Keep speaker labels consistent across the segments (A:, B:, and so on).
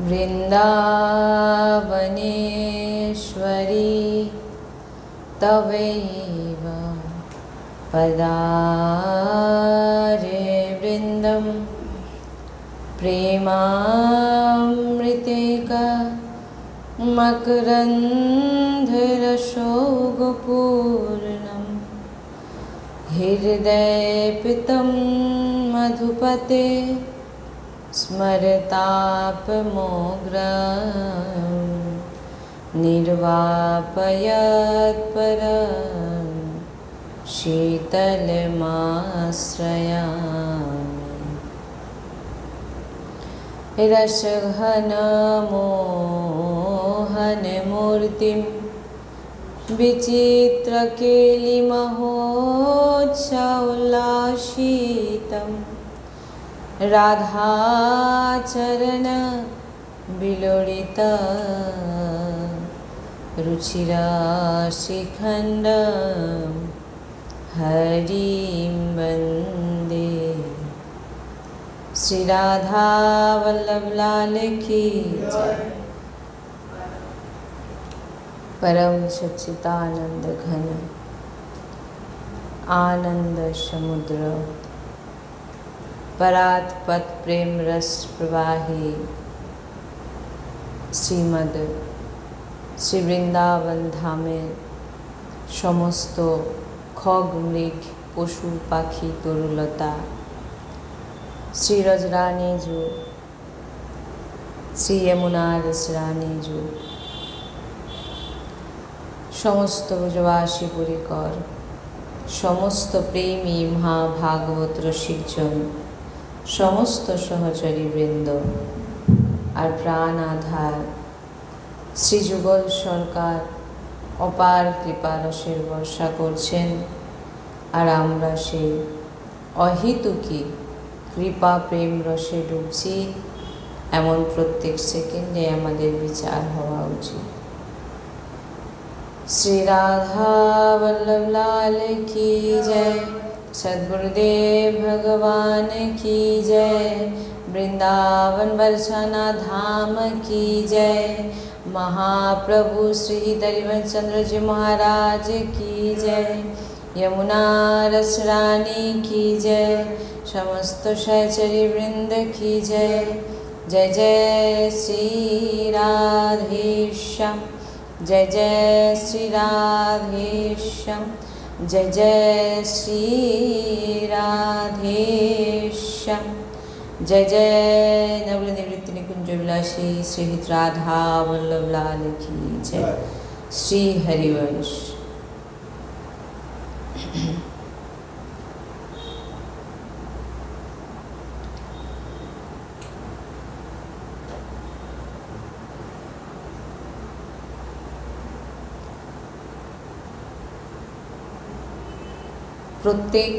A: वृन्दावनेश्वरी तवैव पदारे वृन्दं प्रेमामृतेका मकरन्धरसोगपूर्णं हृदयपितं मधुपते स्मरतापमोग्रं निर्वापयत्परं शीतलमाश्रयामि। रसघनमोहनमूर्तिं विचित्रकेलिमहोत्सवोल्लासितं राधाचरण विलोलित रुचिराशिखण्डं हरिं वन्दे। श्री राधा वल्लभ लाल की जय। परम सच्चिदानंद घन आनंद समुद्र परात्पत प्रेम रस प्रवाही श्रीमद श्री वृंदावन धामे समस्त खग मृग पशु पाखी तरुलता श्री रजरानीजू श्री यमुना रसरानीजू समस्त ब्रजवासी परिकर समस्त प्रेमी महाभागवत रसिकजन समस्त सहचरी वृंद और प्राण आधार श्री जुगल सरकार अपार कृपा रसेर बर्षा करछेन और आमरा सेई अहेतुकी कृपा प्रेम रसे डुबছি एमन प्रत्येक सेकेंडे आमादेर विचार हवा उचित। श्री राधा वल्लभ लाल की जय। सद्गुरुदेव भगवान की जय। वृंदावन बरसाना धाम की जय। महाप्रभु श्री दरिवचंद्र जी महाराज की जय। यमुना रसरानी की जय। समस्त सहचरी वृंद की जय। जय जय श्री राधेश्याम। जय जय श्री राधेश्याम। जय जय श्री राधेश्याम। जय जय नवल निवृत्ति निकुंज विलासी श्री राधा वल्लभ लाल की जय। श्री हरिवंश। प्रत्येक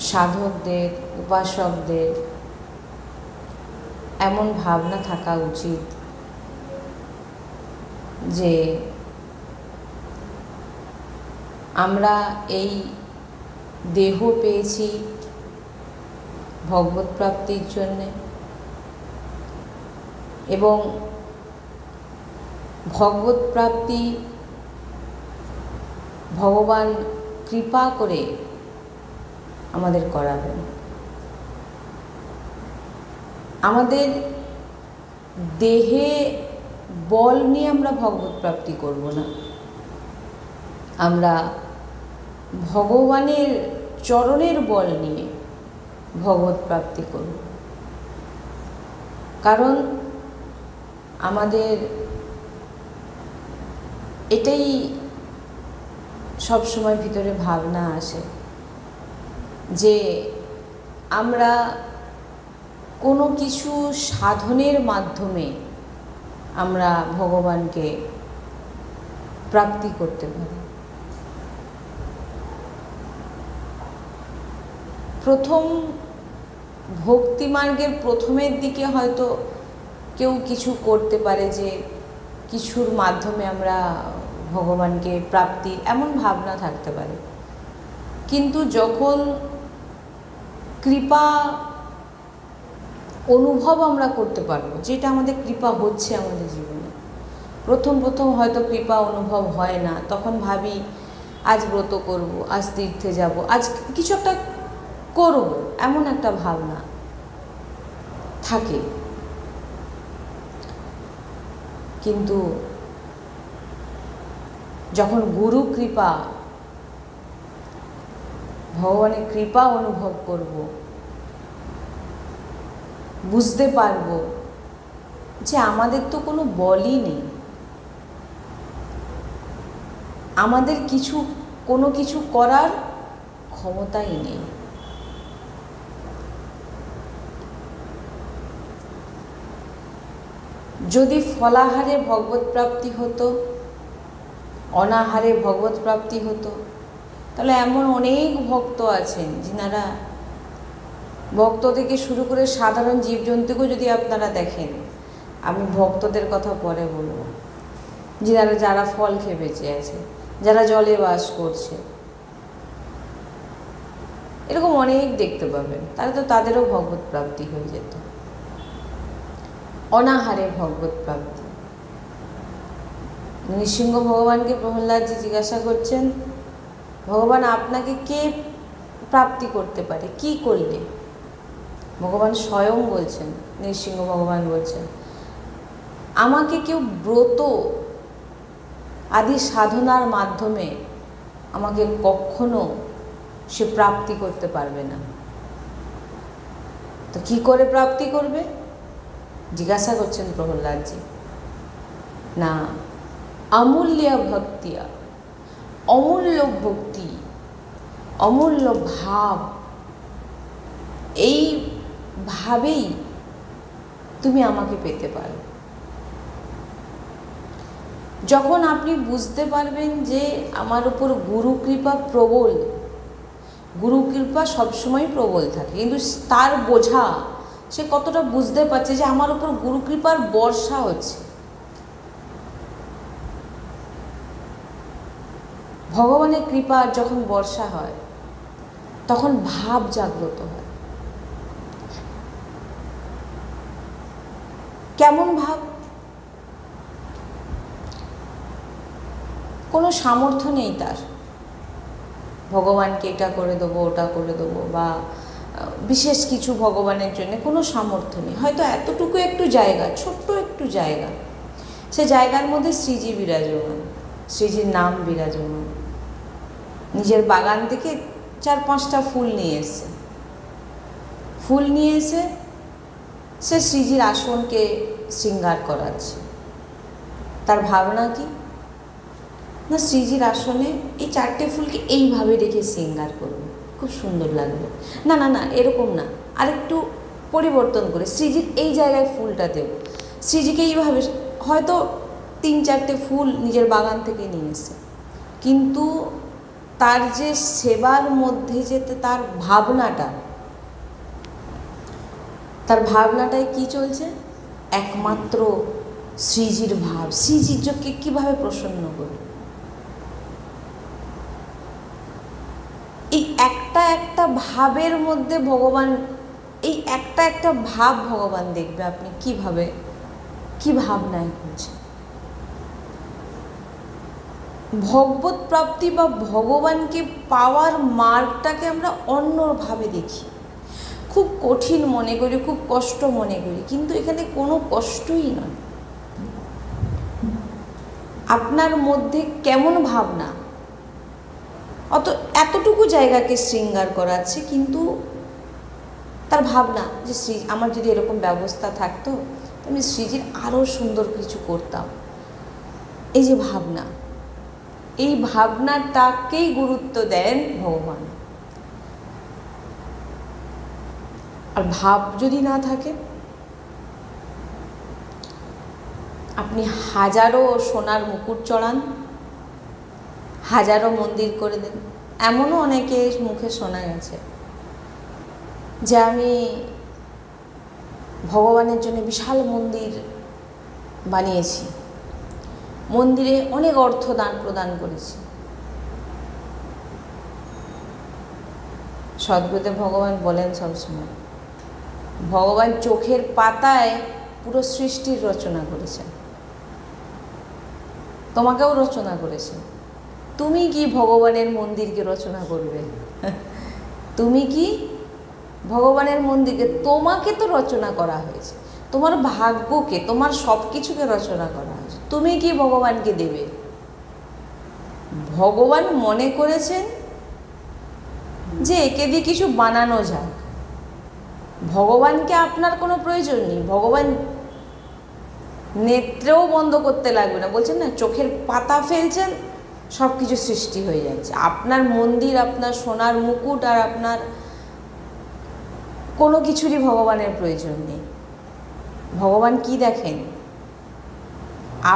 A: साधकदेर उपासकदेर एमन भावना थाका उचित जे आमरा एई देह पेয়েছি भगवत प्राप्तिर जन्य एवं भगवत प्राप्ति भगवान कृपा करे आमादेर कराबेन। आमादेर देहे बल निये आमरा भगवत प्राप्ति करब ना, आमरा भगवानेर चरणेर बल निये भगवत प्राप्ति करब। कारण आमादेर एटाई सब समय भितरे भावना आसे जे आमरा कोनो किछु साधनेर माध्यमे आमरा भगवानके प्राप्ति करते पारी। प्रथम भक्ति मार्गेर प्रथमेर दिके हयतो केउ किछु करते पारे जे किछुर माध्यमे आमरा भगवान के प्राप्ति एमन भावना थाकते पारे, किन्तु जखन कृपा অনুভব আমরা করতে পারবো যেটা আমাদের কৃপা হচ্ছে আমাদের জীবনে। প্রথম প্রথম হয়তো কৃপা অনুভব হয় না, তখন ভাবি আজ ব্রত করব, আজ তীর্থে যাব, আজ কিছু একটা করব, এমন একটা ভাবনা থাকে। কিন্তু যখন গুরু কৃপা, ভগবানের কৃপা অনুভব করব, বুঝতে পারব যে আমাদের তো কোনো বলই নেই, আমাদের কোনো কিছু করার ক্ষমতাই নেই। যদি ফলাহারে ভগবত প্রাপ্তি হতো, অনাহারে ভগবত প্রাপ্তি হতো, তাহলে এমন অনেক ভক্ত আছেন যিনারা, ভক্ত থেকে শুরু করে সাধারণ জীবজন্তুকেও যদি আপনারা দেখেন, আমি ভক্তদের কথা পরে বলবো, যারা ফল খেয়ে বেঁচে আছে, যারা জলে বাস করছে, এরকম অনেক দেখতে পাবেন। তাহলে তো তাদেরও ভগবত প্রাপ্তি হয়ে যেত। অনাহারে ভগবত প্রাপ্তি। নৃসিংহ ভগবানকে প্রহ্লাদজি জিজ্ঞাসা করছেন, ভগবান আপনাকে কে প্রাপ্তি করতে পারে, কি করলে? ভগবান স্বয়ং বলছেন, নৃসিংহ ভগবান বলছেন, আমাকে কেউ ব্রত আদি সাধনার মাধ্যমে আমাকে কখনো সে প্রাপ্তি করতে পারবে না। তো কি করে প্রাপ্তি করবে জিজ্ঞাসা করছেন প্রহ্লাদজি। না, অমূল্য ভক্তিয়া, অমূল্য ভক্তি, অমূল্য ভাব, এই ভাবেই তুমি আমাকে পেতে পারো। যখন আপনি বুঝতে পারবেন যে আমার উপর গুরু কৃপা প্রবল, গুরু কৃপা সবসময় প্রবল থাকে, কিন্তু তার বোঝা সে কতটা বুঝতে পারছে যে আমার উপর গুরু কৃপার বর্ষা হচ্ছে। ভগবানের কৃপা যখন বর্ষা হয় তখন ভাব জাগ্রত হয়। কেমন ভাব? কোনো সামর্থ্য নেই তার, ভগবানকে এটা করে দেবো, ওটা করে দেবো, বা বিশেষ কিছু ভগবানের জন্য কোনো সামর্থ্য নেই। হয়তো এতটুকু একটু জায়গা, ছোট্ট একটু জায়গা, সে জায়গার মধ্যে শ্রীজি বিরাজমান, শ্রীজির নাম বিরাজমান। নিজের বাগান থেকে 4-5টা ফুল নিয়ে এসে, সে শ্রীজির আসনকে শৃঙ্গার করাচ্ছে। তার ভাবনা কি? না, শ্রীজির আসনে এই 4টে ফুলকে এইভাবে রেখে শৃঙ্গার করব, খুব সুন্দর লাগবে। না না না, এরকম না, আরেকটু পরিবর্তন করে শ্রীজির এই জায়গায় ফুলটা দেব, শ্রীজিকে এইভাবে। হয়তো 3-4টে ফুল নিজের বাগান থেকে নিয়ে এসে, কিন্তু তার যে সেবার মধ্যে যে তার ভাবনাটায় কি চলছে? একমাত্র শ্রীজির ভাব, শ্রীজিকে কীভাবে প্রসন্ন করবে। এই একটা ভাবের মধ্যে ভগবান, এই একটা ভাব ভগবান দেখবে আপনি কিভাবে, কি ভাবনায় করছে। ভগবত প্রাপ্তি বা ভগবানকে পাওয়ার মার্গটাকে আমরা অন্যভাবে দেখি, খুব কঠিন মনে করি, খুব কষ্ট মনে করি, কিন্তু এখানে কোনো কষ্টই নয়। আপনার মধ্যে কেমন ভাবনা, এতটুকু জায়গাকে শৃঙ্গার করাচ্ছে, কিন্তু তার ভাবনা যে আমার যদি এরকম ব্যবস্থা থাকতো আমি শ্রীজির আরও সুন্দর কিছু করতাম। এই যে ভাবনা, এই ভাবনাটাকেই গুরুত্ব দেন ভগবান। আর ভাব যদি না থাকে, আপনি হাজারো সোনার মুকুট চড়ান, হাজারো মন্দির করে দেন। এমনও অনেকে মুখে শোনা গেছে যে আমি ভগবানের জন্য বিশাল মন্দির বানিয়েছি, মন্দিরে অনেক অর্থ দান প্রদান করেছি। সদ্গুরুদেব ভগবান বলেন সবসময়, ভগবান চোখের পাতায় পুরো সৃষ্টির রচনা করেছেন, তোমাকেও রচনা করেছেন। তুমি কি ভগবানের মন্দিরকে রচনা করবে? তুমি কি ভগবানের মন্দিরকে, তোমাকে তো রচনা করা হয়েছে, তোমার ভাগ্যকে, তোমার সব কিছুকে রচনা করা হয়েছে, তুমি কি ভগবানকে দেবে? ভগবান মনে করেছেন যে একে দিয়ে কিছু বানানো যাক। ভগবানকে আপনার কোনো প্রয়োজন নেই, ভগবান নেত্রেও বন্ধ করতে লাগবে না, বলছেন না চোখের পাতা ফেলছেন, সব কিছু সৃষ্টি হয়ে যাচ্ছে। আপনার মন্দির, আপনার সোনার মুকুট আর আপনার কোনো কিছুরই ভগবানের প্রয়োজন নেই। ভগবান কি দেখেন?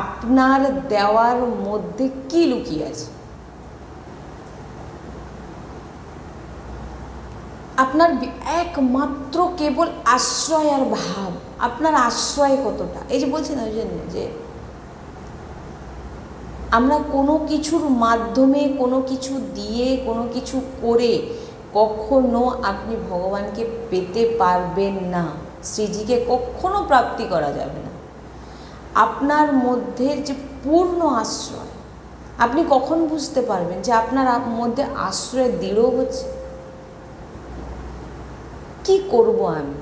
A: আপনার দেওয়ার মধ্যে কি লুকিয়ে আছে। আপনার একমাত্র কেবল আশ্রয় আর ভাব, আপনার আশ্রয় কতটা। এই যে বলছি না ওই জন্য যে আমরা কোনো কিছুর মাধ্যমে, কোনো কিছু দিয়ে, কোনো কিছু করে কখনো আপনি ভগবানকে পেতে পারবেন না, শ্রীজিকে কখনো প্রাপ্তি করা যাবে না। আপনার মধ্যে যে পূর্ণ আশ্রয়, আপনি কখন বুঝতে পারবেন যে আপনার মধ্যে আশ্রয় দৃঢ় হচ্ছে? কি করব আমি?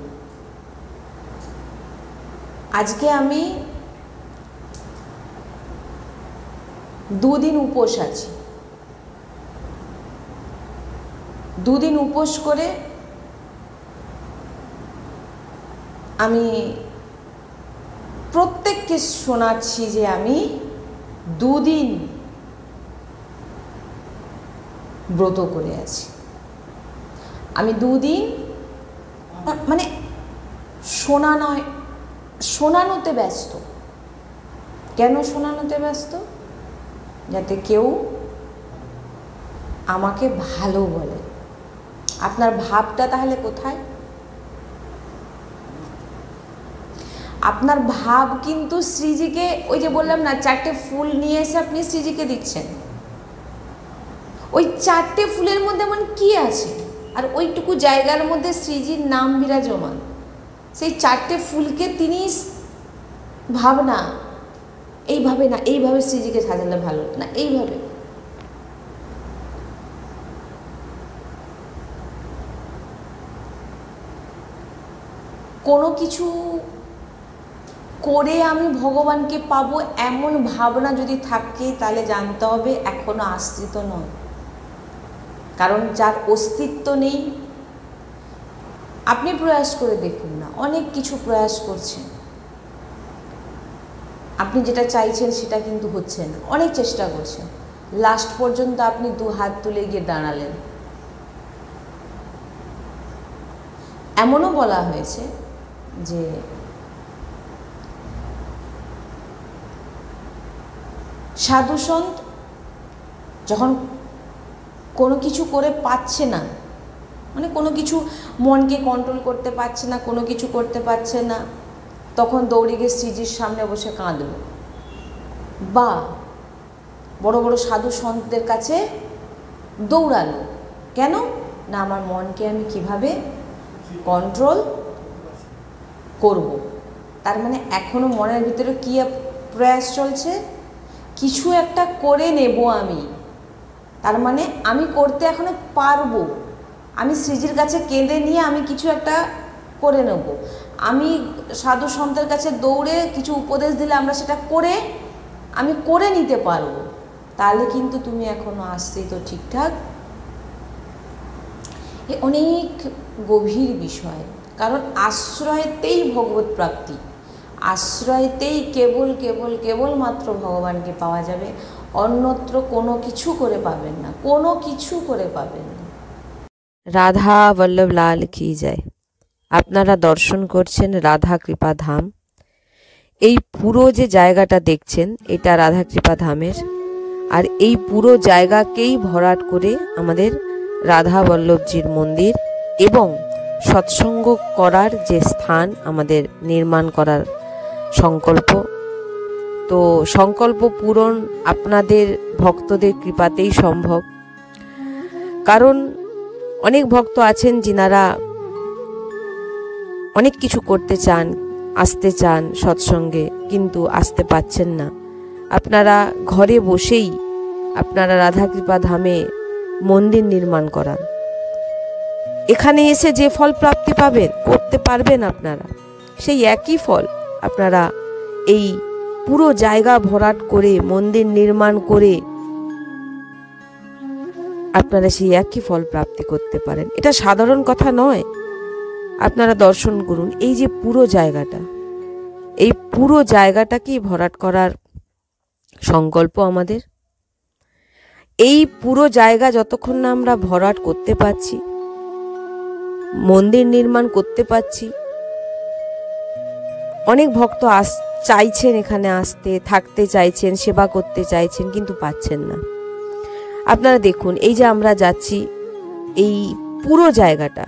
A: আজকে আমি 2 দিন উপোস আছি। 2 দিন উপোস করে আমি প্রত্যেককে শোনাচ্ছি যে আমি 2 দিন ব্রত করে আছি। আমি 2 দিন মানে শোনানোতে ব্যস্ত। কেন শোনানোতে ব্যস্ত? যাতে কেউ আমাকে ভালো বলে। আপনার ভাবটা তাহলে কোথায়? আপনার ভাব কিন্তু শ্রীজিকে, ওই যে বললাম না 4টে ফুল নিয়ে এসে আপনি শ্রীজিকে দিচ্ছেন, ওই 4টে ফুলের মধ্যে এমন কি আছে? আর ওইটুকু জায়গার মধ্যে শ্রীজির নাম বিরাজমান। সেই 4টে ফুলকে তিনি ভাবনা, এইভাবে না, এইভাবে শ্রীজিকে সাজালে ভালো না, এইভাবে। কোনো কিছু করে আমি ভগবানকে পাবো এমন ভাবনা যদি থাকে, তাহলে জানতে হবে এখনো আশ্রিত নয়। কারণ যার অস্তিত্ব নেই, আপনি প্রয়াস করে দেখুন না, অনেক কিছু প্রয়াস করছেন, আপনি যেটা চাইছেন সেটা কিন্তু হচ্ছে না। অনেক চেষ্টা করছেন, লাস্ট পর্যন্ত আপনি 2 হাত তুলে গিয়ে দাঁড়ালেন। এমনও বলা হয়েছে যে সাধুসন্ত যখন কোনো কিছু করে পাচ্ছে না, মানে কোনো কিছু মনকে কন্ট্রোল করতে পারছে না, কোনো কিছু করতে পারছে না, তখন দৌড়ে গিয়ে শ্রীজির সামনে বসে কাঁদল। বা বড় বড় সাধু সন্তদের কাছে দৌড়ালো। কেন না? আমার মনকে আমি কিভাবে কন্ট্রোল করব। তার মানে এখনো মনের ভিতরে কি প্রয়াস চলছে? কিছু একটা করে নেব আমি। তার মানে আমি করতে এখনো পারবো, আমি শ্রীজির কাছে কেঁদে নিয়ে আমি কিছু একটা করে নেব। আমি সাধু সন্তের কাছে দৌড়ে কিছু উপদেশ দিলে আমরা সেটা করে আমি করে নিতে পারবো। তাহলে কিন্তু তুমি এখনো আশ্রিত ঠিকঠাক। এ অনেক গভীর বিষয়, কারণ আশ্রয়তেই ভগবত প্রাপ্তি, আশ্রয়তেই কেবলমাত্র ভগবানকে পাওয়া যাবে, অন্যত্র কোনো কিছু করে পাবেন না, কোনো কিছু করে পাবেন না।
B: রাধা বল্লভ লাল কি যায়। আপনারা দর্শন করছেন রাধা কৃপা ধাম। এই পুরো যে জায়গাটা দেখছেন এটা রাধা কৃপা ধামের, আর এই পুরো জায়গাকেই ভরাট করে আমাদের রাধা বল্লভজির মন্দির এবং সৎসঙ্গ করার যে স্থান আমাদের নির্মাণ করার সংকল্প। তো সংকল্প পূরণ আপনাদের ভক্তদের কৃপাতেই সম্ভব। কারণ অনেক ভক্ত আছেন যিনারা অনেক কিছু করতে চান, আসতে চান সৎসঙ্গে, কিন্তু আসতে পাচ্ছেন না। আপনারা ঘরে বসেই আপনারা রাধাকৃপা ধামে মন্দির নির্মাণ করান। এখানে এসে যে ফল প্রাপ্তি পাবেন, করতে পারবেন আপনারা, সেই একই ফল আপনারা এই পুরো জায়গা ভরাট করে মন্দির নির্মাণ করে আপনারা সেই একই ফল প্রাপ্তি করতে পারেন। এটা সাধারণ কথা নয়। আপনারা দর্শন করুন, এই যে পুরো জায়গাটা, এই পুরো জায়গাটাকেই ভরাট করার সংকল্প আমাদের। এই পুরো জায়গা যতক্ষণ না আমরা ভরাট করতে পারছি, মন্দির নির্মাণ করতে পারছি, অনেক ভক্ত চাইছেন এখানে আসতে, থাকতে চাইছেন, সেবা করতে চাইছেন, কিন্তু পাচ্ছেন না। আপনারা দেখুন, এই যে আমরা যাচ্ছি, এই পুরো জায়গাটা,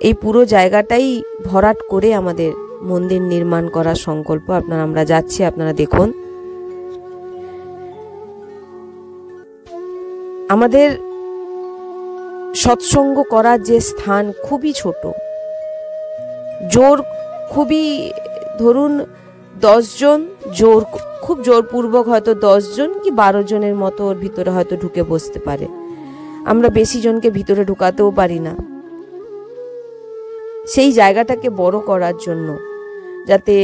B: এই পুরো জায়গাটাই ভরাট করে আমাদের মন্দির নির্মাণ করার সংকল্প। আমরা যাচ্ছি, আপনারা দেখুন। আমাদের সৎসঙ্গ করার যে স্থান খুবই ছোট, খুবই ধরুন 10 জন, খুব জোরপূর্বক হয়তো 10 জন কি 12 জনের মতো ওর ভিতরে হয়তো ঢুকে বসতে পারে। আমরা বেশি জনকে ভিতরে ঢুকাতেও পারি না। সেই জায়গাটাকে বড় করার জন্য, যাতে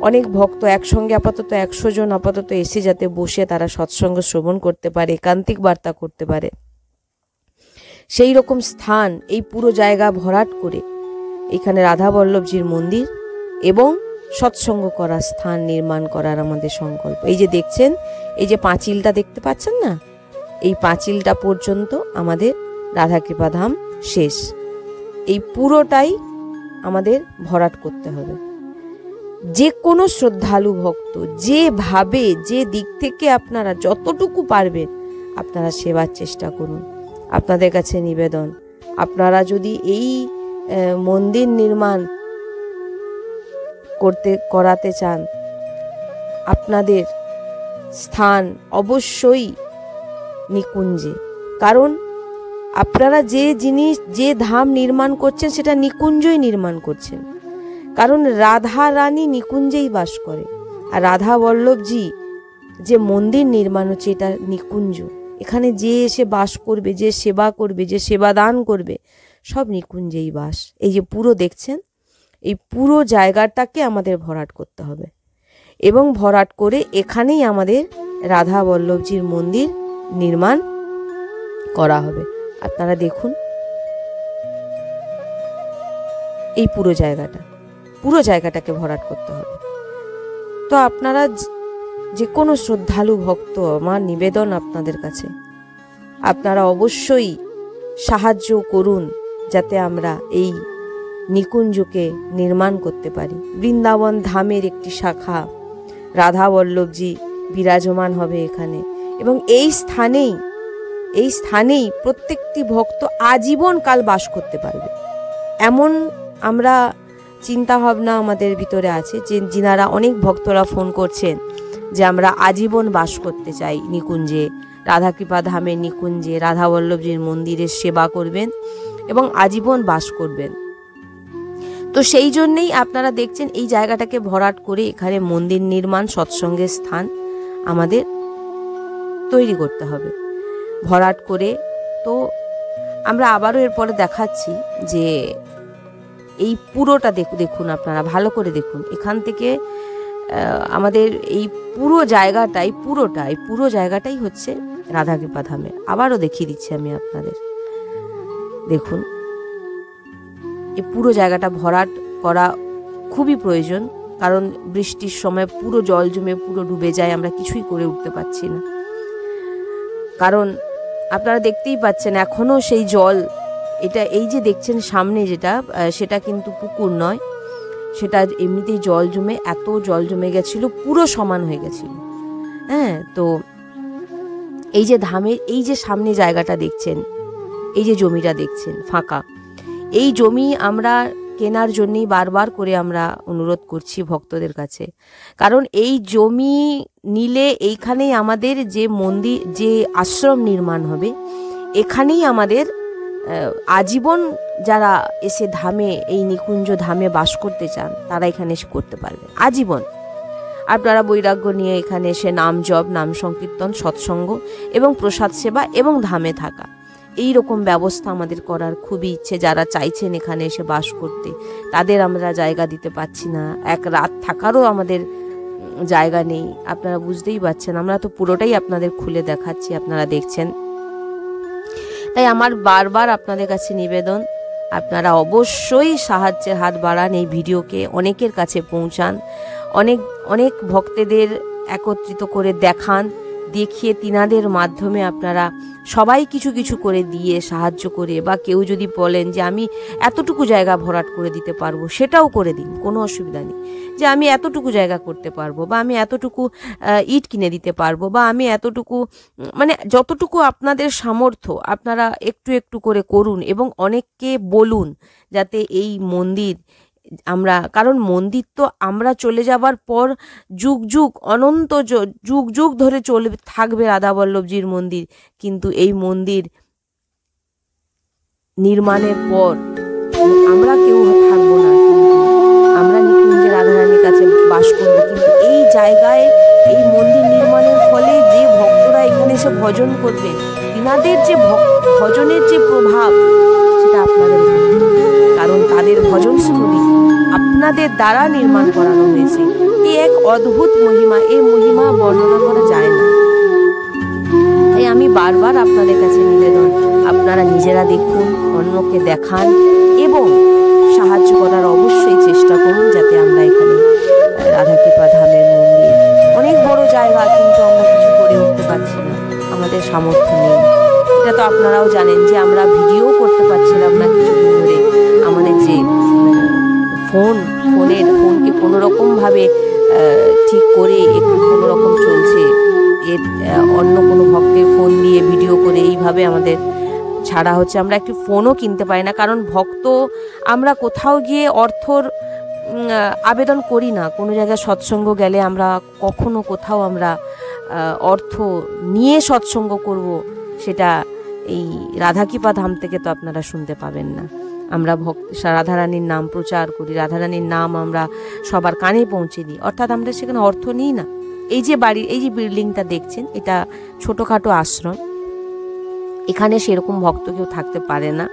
B: অনেক ভক্ত একসঙ্গে আপাতত 100 জন আপাতত এসে যাতে বসে তারা সৎসঙ্গ শ্রবণ করতে পারে, একান্তিক বার্তা করতে পারে, সেই রকম স্থান এই পুরো জায়গা ভরাট করে এখানে রাধা বল্লভজির মন্দির এবং সৎসঙ্গ করার স্থান নির্মাণ করার আমাদের সংকল্প। এই যে দেখছেন, এই যে পাঁচিলটা দেখতে পাচ্ছেন না, এই পাঁচিলটা পর্যন্ত আমাদের রাধাকৃপা ধাম শেষ। এই পুরোটাই আমাদের ভরাট করতে হবে। যে কোনো শ্রদ্ধালু ভক্ত যেভাবে, যে দিক থেকে আপনারা যতটুকু পারবেন আপনারা সেবার চেষ্টা করুন। আপনাদের কাছে নিবেদন, আপনারা যদি এই মন্দির নির্মাণ করাতে চান, আপনাদের স্থান অবশ্যই নিকুঞ্জে। কারণ আপনারা যে জিনিস, যে ধাম নির্মাণ করছেন সেটা নিকুঞ্জই নির্মাণ করছেন। কারণ রাধা রানী নিকুঞ্জেই বাস করে, আর রাধা বল্লভজি যে মন্দির নির্মাণ হচ্ছে এটা নিকুঞ্জ। এখানে যে এসে বাস করবে, যে সেবা করবে, যে সেবা দান করবে, সব নিকুঞ্জেই বাস। এই যে পুরো দেখছেন, এই পুরো জায়গাটাকে আমাদের ভরাট করতে হবে এবং ভরাট করে এখানেই আমাদের রাধা বল্লভজির মন্দির নির্মাণ করা হবে। আপনারা দেখুন, এই পুরো জায়গাটাকে ভরাট করতে হবে। তো আপনারা যে কোনো শ্রদ্ধালু ভক্ত, আমার নিবেদন আপনাদের কাছে, আপনারা অবশ্যই সাহায্য করুন যাতে আমরা এই নিকুঞ্জকে নির্মাণ করতে পারি। বৃন্দাবন ধামের একটি শাখা রাধা বল্লভজি বিরাজমান হবে এখানে, এবং এই স্থানেই প্রত্যেকটি ভক্ত আজীবন কাল বাস করতে পারবে। এমন আমরা চিন্তা ভাবনা আমাদের ভিতরে আছে, যে যিনারা অনেক ভক্তরা ফোন করছেন যে আমরা আজীবন বাস করতে চাই নিকুঞ্জে, রাধাকৃপা ধামের নিকুঞ্জে, রাধা বল্লভজির মন্দিরের সেবা করবেন এবং আজীবন বাস করবেন। তো সেই জন্যেই আপনারা দেখছেন এই জায়গাটাকে ভরাট করে এখানে মন্দির নির্মাণ, সৎসঙ্গের স্থান আমাদের তৈরি করতে হবে, ভরাট করে। তো আমরা আবারও এরপরে দেখাচ্ছি যে এই পুরোটা দেখুন, আপনারা ভালো করে দেখুন। এখান থেকে আমাদের এই পুরো জায়গাটাই হচ্ছে রাধাকৃপা ধামে। আবারও দেখিয়ে দিচ্ছি আমি আপনাদের, দেখুন এই পুরো জায়গাটা ভরাট করা খুবই প্রয়োজন। কারণ বৃষ্টির সময় পুরো জল জমে পুরো ডুবে যায়, আমরা কিছুই করে উঠতে পারছি না। কারণ আপনারা দেখতেই পাচ্ছেন এখনো সেই জল, এটা এই যে দেখছেন সামনে যেটা, সেটা কিন্তু পুকুর নয়, সেটা এমনিতেই জল জমে, এত জল জমে গেছিল, পুরো সমান হয়ে গেছিল। হ্যাঁ, তো এই যে ধামের এই যে সামনে জায়গাটা দেখছেন, এই যে জমিটা দেখছেন ফাঁকা, এই জমি আমরা কেনার জন্যই বারবার করে আমরা অনুরোধ করছি ভক্তদের কাছে। কারণ এই জমি নিলে এইখানেই আমাদের যে মন্দির, যে আশ্রম নির্মাণ হবে, এখানেই আমাদের আজীবন যারা এসে ধামে, এই নিকুঞ্জ ধামে বাস করতে চান, তারা এখানে এসে করতে পারবে আজীবন। আপনারা বৈরাগ্য নিয়ে এখানে এসে নাম জপ, নাম সংকীর্তন, সৎসঙ্গ এবং প্রসাদ সেবা এবং ধামে থাকা, এই রকম ব্যবস্থা আমাদের করার খুবই ইচ্ছে। যারা চাইছেন এখানে এসে বাস করতে, তাদের আমরা জায়গা দিতে পারছি না, এক রাত থাকারও আমাদের জায়গা নেই। আপনারা বুঝতেই পারছেন, আমরা তো পুরোটাই আপনাদের খুলে দেখাচ্ছি, আপনারা দেখছেন। তাই আমার বারবার আপনাদের কাছে নিবেদন, আপনারা অবশ্যই সাহায্যের হাত বাড়ান, এই ভিডিওকে অনেকের কাছে পৌঁছান, অনেক ভক্তদের একত্রিত করে দেখান, দেখিয়ে তিনাদের মাধ্যমে আপনারা সবাই কিছু কিছু করে দিয়ে সাহায্য করে, বা কেউ যদি বলেন যে আমি এতটুকু জায়গা ভরাট করে দিতে পারবো, সেটাও করে দিন, কোনো অসুবিধা নেই। যে আমি এতটুকু জায়গা করতে পারবো, বা আমি এতটুকু ইট কিনে দিতে পারবো, বা আমি এতটুকু, মানে যতটুকু আপনাদের সামর্থ্য আপনারা একটু একটু করে করুন, এবং অনেককে বলুন যাতে এই মন্দির আমরা, কারণ মন্দির তো আমরা চলে যাবার পর যুগ যুগ, অনন্ত যুগ যুগ ধরে চলবে, থাকবে রাধাবল্লভজির মন্দির। কিন্তু এই মন্দির নির্মাণের পর আমরা কেউ থাকবো না, কিন্তু আমরা নিকুঞ্জে রাধারানীর কাছে বাস করবো। কিন্তু এই জায়গায় এই মন্দির নির্মাণের ফলে যে ভক্তরা এখানে এসে ভজন করবেন, তিনাদের যে ভজনের যে প্রভাব, সেটা আপনাদের, কারণ তাদের ভজনস্থলী আপনাদের দ্বারা নির্মাণ করানো হয়েছে। এই এক অদ্ভুত মহিমা, এই মহিমা বর্ণনা করা যায় না। তাই আমি বারবার আপনাদের কাছে নিবেদন, আপনারা নিজেরা দেখুন, অন্যকে দেখান এবং সাহায্য করার অবশ্যই চেষ্টা করুন, যাতে আমরা এখানে রাধাকৃপা ধামের মন্দির, অনেক বড় জায়গা, কিন্তু আমরা কিছু করে উঠতে পারছি না, আমাদের সামর্থ্য নেই। এটা তো আপনারাও জানেন যে আমরা ভিডিও করতে পারছিলাম না কিছুদিন ধরে। আমাদের যে ফোনকে কোনো রকমভাবে ঠিক করে একটু কোনো রকম চলছে, অন্য কোনো ভক্তের ফোন দিয়ে ভিডিও করে এইভাবে আমাদের ছাড়া হচ্ছে। আমরা একটি ফোনও কিনতে পারি না, কারণ ভক্ত আমরা কোথাও গিয়ে অর্থর আবেদন করি না। কোনো জায়গায় সৎসঙ্গ গেলে আমরা কখনো কোথাও আমরা অর্থ নিয়ে সৎসঙ্গ করব, সেটা এই রাধাকৃপা ধাম থেকে তো আপনারা শুনতে পাবেন না। আমরা রাধারানীর নাম প্রচার করি, রাধারানীর নাম আমরা সবার কানে পৌঁছে দিই, অর্থাৎ আমরা সেখানে অর্থ নিই না। এই যে বাড়ির, এই যে বিল্ডিংটা দেখছেন, এটা ছোটোখাটো আশ্রম, এখানে সেরকম ভক্ত কেউ থাকতে পারে না।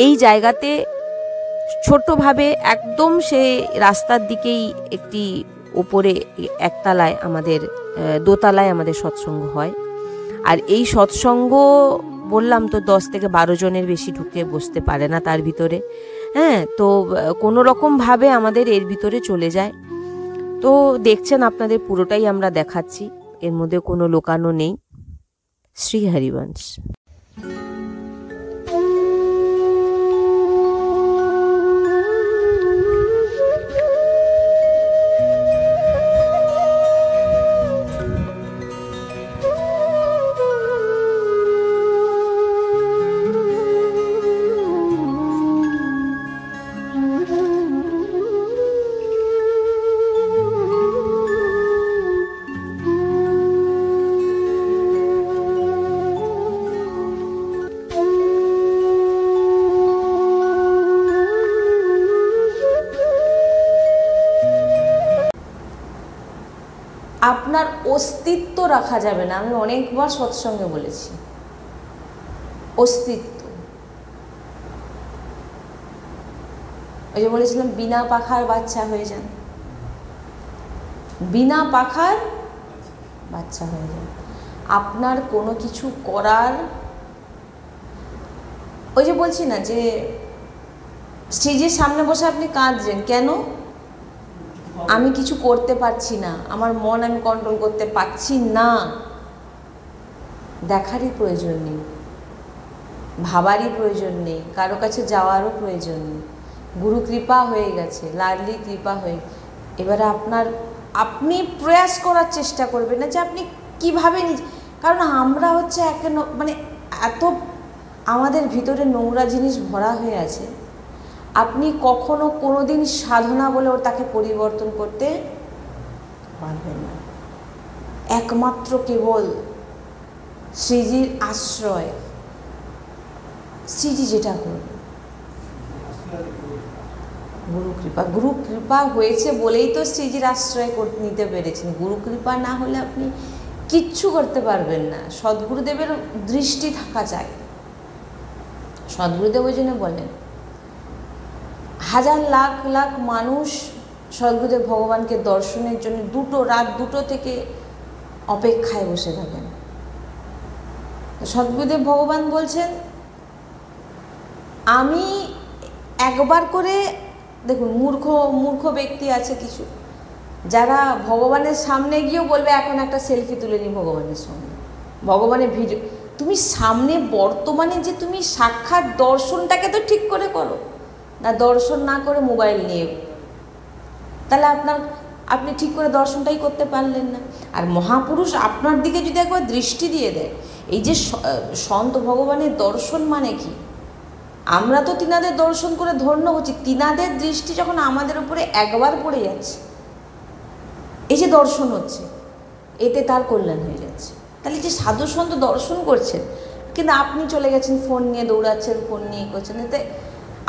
B: এই জায়গাতে ছোট্টভাবে একদম সে রাস্তার দিকেই একটি ওপরে একতলায়, আমাদের দোতলায় আমাদের সৎসঙ্গ হয়। আর এই সৎসঙ্গ বললাম তো 10 থেকে 12 জনের বেশি ঢুকে বসতে পারে না তার ভিতরে। হ্যাঁ, তো কোনো রকমভাবে আমাদের এর ভিতরে চলে যায়। তো দেখছেন, আপনাদের পুরোটাই আমরা দেখাচ্ছি, এর মধ্যে কোনো লোকানো নেই। শ্রী হরিবংশ।
A: আপনার অস্তিত্ব রাখা যাবে না। আমি অনেকবার সৎসঙ্গে বলেছি, অস্তিত্ব। ওই যে বলেছিলাম, বিনা পাখার বাচ্চা হয়ে যান, বিনা পাখার বাচ্চা হয়ে যান। আপনার কোনো কিছু করার, ওই যে বলছি না যে স্টেজের সামনে বসে আপনি কাঁদছেন কেন? আমি কিছু করতে পারছি না, আমার মন আমি কন্ট্রোল করতে পারছি না। দেখারই প্রয়োজন নেই, ভাবারই প্রয়োজন নেই, কারো কাছে যাওয়ারও প্রয়োজন নেই। গুরু কৃপা হয়ে গেছে, লাডলি কৃপা হয়ে। এবারে আপনি প্রয়াস করার চেষ্টা করবেন না যে আপনি কীভাবে কারণ আমরা হচ্ছে মানে এত আমাদের ভিতরে নোংরা জিনিস ভরা হয়ে আছে। আপনি কখনো কোনো দিন সাধনা বলে তাকে পরিবর্তন করতে পারবেন না। একমাত্র কেবল শ্রীজির আশ্রয়, শ্রীজি যেটা করবে গুরু কৃপা হয়েছে বলেই তো শ্রীজির আশ্রয় নিতে পেরেছেন। গুরু কৃপা না হলে আপনি কিচ্ছু করতে পারবেন না। সদ্গুরুদেবের দৃষ্টি থাকা চাই। সদ্গুরুদেব ওই জন্য বলেন, হাজার লাখ লাখ মানুষ সদ্গুরুদেব ভগবানকে দর্শনের জন্য রাত দুটো থেকে অপেক্ষায় বসে থাকেন। সদ্গুরুদেব ভগবান বলছেন, আমি একবার করে, দেখুন মূর্খ ব্যক্তি আছে কিছু, যারা ভগবানের সামনে গিয়েও বলবে এখন একটা সেলফি তুলে নিই ভগবানের সঙ্গে, ভগবানের ভিডিও। তুমি সামনে বর্তমানে যে তুমি সাক্ষাৎ দর্শনটাকে তো ঠিক করে করো না, দর্শন না করে মোবাইল নিয়ে, তাহলে আপনি ঠিক করে দর্শনটাই করতে পারলেন না। আর মহাপুরুষ আপনার দিকে যদি একবার দৃষ্টি দিয়ে দেয়, এই যে সন্ত ভগবানের দর্শন মানে কি, আমরা তো তিনাদের দর্শন করে ধন্য হচ্ছি, তিনাদের দৃষ্টি যখন আমাদের উপরে একবার পড়ে যাচ্ছে, এই যে দর্শন হচ্ছে, এতে তার কল্যাণ হয়ে যাচ্ছে। তাহলে যে সাধু সন্ত দর্শন করছেন, কিন্তু আপনি চলে গেছেন ফোন নিয়ে দৌড়াচ্ছেন, ফোন নিয়ে করছেন, এতে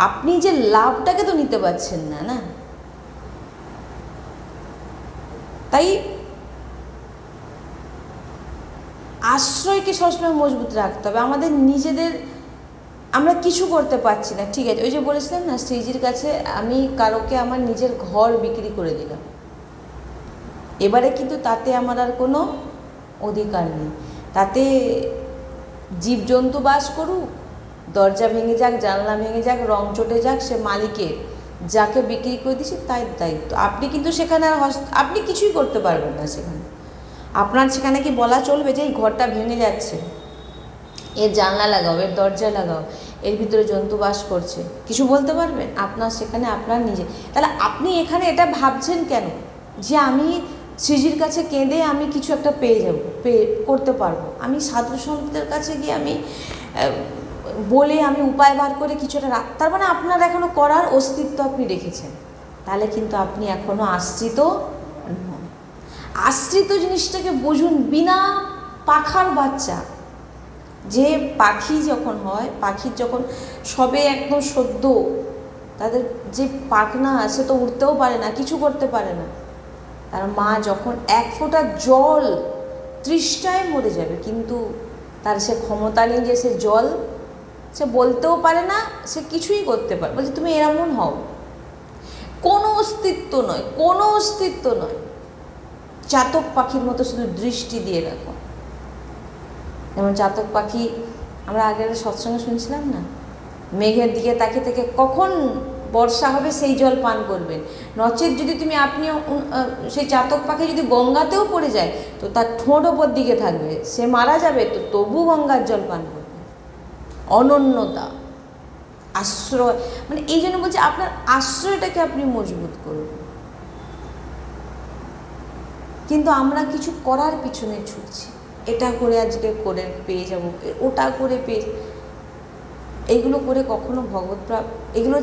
A: আপনি যে লাভটাকে তো নিতে পারছেন না। না, তাই আশ্রয়কে সবসময় মজবুত রাখতে হবে। আমাদের নিজেদের, আমরা কিছু করতে পারছি না, ঠিক আছে, ওই যে বলেছিলাম না, শ্রীজির কাছে আমি কারোকে আমার নিজের ঘর বিক্রি করে দিলাম, এবারে কিন্তু তাতে আমার আর কোনো অধিকার নেই। তাতে জীবজন্তু বাস করুক, দরজা ভেঙে যাক, জানলা ভেঙে যাক, রং চটে যাক, সে মালিকের, যাকে বিক্রি করে দিয়েছে তাই দায়িত্ব। আপনি কিন্তু সেখানে আপনি কিছুই করতে পারবেন না। সেখানে আপনার সেখানে কি বলা চলবে যে এই ঘরটা ভেঙে যাচ্ছে, এর জানলা লাগাও, এর দরজা লাগাও, এর ভিতরে জন্তু বাস করছে, কিছু বলতে পারবেন? আপনার সেখানে আপনার নিজে। তাহলে আপনি এখানে এটা ভাবছেন কেন যে আমি শ্রীজির কাছে কেঁদে আমি কিছু একটা করতে পারবো, আমি সাধু সন্তদের কাছে গিয়ে আমি বলে আমি উপায় বার করে কিছু একটা তার মানে আপনার এখনো করার অস্তিত্ব আপনি রেখেছেন। তাহলে কিন্তু আপনি এখনো আশ্রিত নন। আশ্রিত জিনিসটাকে বুঝুন। বিনা পাখার বাচ্চা, যে পাখি যখন হয়, পাখির যখন সবে একদম সদ্য, তাদের যে পাখনা সে তো উড়তেও পারে না, কিছু করতে পারে না। তার মা যখন এক ফোঁটা জল তৃষ্ণায় মরে যাবে, কিন্তু তার সে ক্ষমতা নেই যে সে জল, সে বলতেও পারে না, সে কিছুই করতে পারে, বলছে তুমি এমন হও, কোনো অস্তিত্ব নয়, কোনো অস্তিত্ব নয়। চাতক পাখির মতো শুধু দৃষ্টি দিয়ে রাখো। যেমন চাতক পাখি, আমরা আগের সৎসঙ্গে শুনছিলাম না, মেঘের দিকে তাকিয়ে থেকে কখন বর্ষা হবে সেই জল পান করবেন। নচেত যদি আপনিও সেই চাতক পাখি যদি গঙ্গাতেও পড়ে যায় তো তার ঠোঁট ওপর দিকে থাকবে, সে মারা যাবে তো তবু গঙ্গার জল পান করবে। অনন্যতা, আশ্রয়, মানে এই জন্য বলছি আপনার আশ্রয়টাকে আপনি মজবুত করুন। কিন্তু আমরা কিছু করার পিছনে ছুটছি, এটা করে আজকে করে পেয়ে যাব, ওটা করে পেয়ে, এইগুলো করে কখনো ভগবত প্রাপ্ত, এগুলো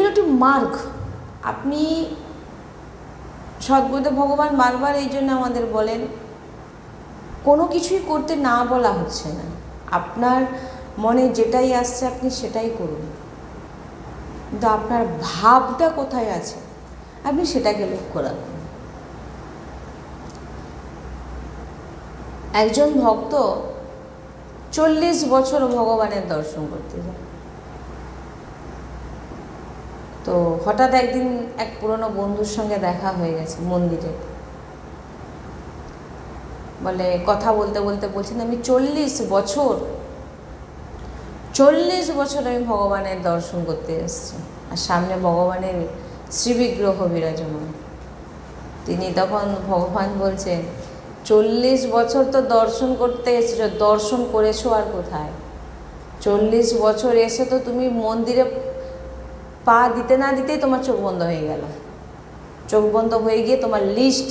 A: একটি মার্গ। আপনি সদ্গুরুদেব ভগবান বারবার এই জন্য আমাদের বলেন, কোনো কিছুই করতে না বলা হচ্ছে না, আপনার মনে যেটাই আসছে আপনি সেটাই করুন, কিন্তু আপনার ভাবটা কোথায় আছে আপনি সেটাকে লক্ষ্য রাখুন। একজন ভক্ত 40 বছর ভগবানের দর্শন করতে যায়। তো হঠাৎ একদিন এক পুরনো বন্ধুর সঙ্গে দেখা হয়ে গেছে মন্দিরে। বলে কথা বলতে বলতে বলছেন, আমি 40 বছর আমি ভগবানের দর্শন করতে এসেছি, আর সামনে ভগবানের শ্রীবিগ্রহ বিরাজমান। তিনি তখন ভগবান বলছেন, 40 বছর তো দর্শন করতে এসেছো, দর্শন করেছো আর কোথায়? 40 বছর এসে তো তুমি মন্দিরে পা দিতে না দিতেই তোমার চোখ বন্ধ হয়ে গেল, চোখ বন্ধ হয়ে গিয়ে তোমার লিস্ট,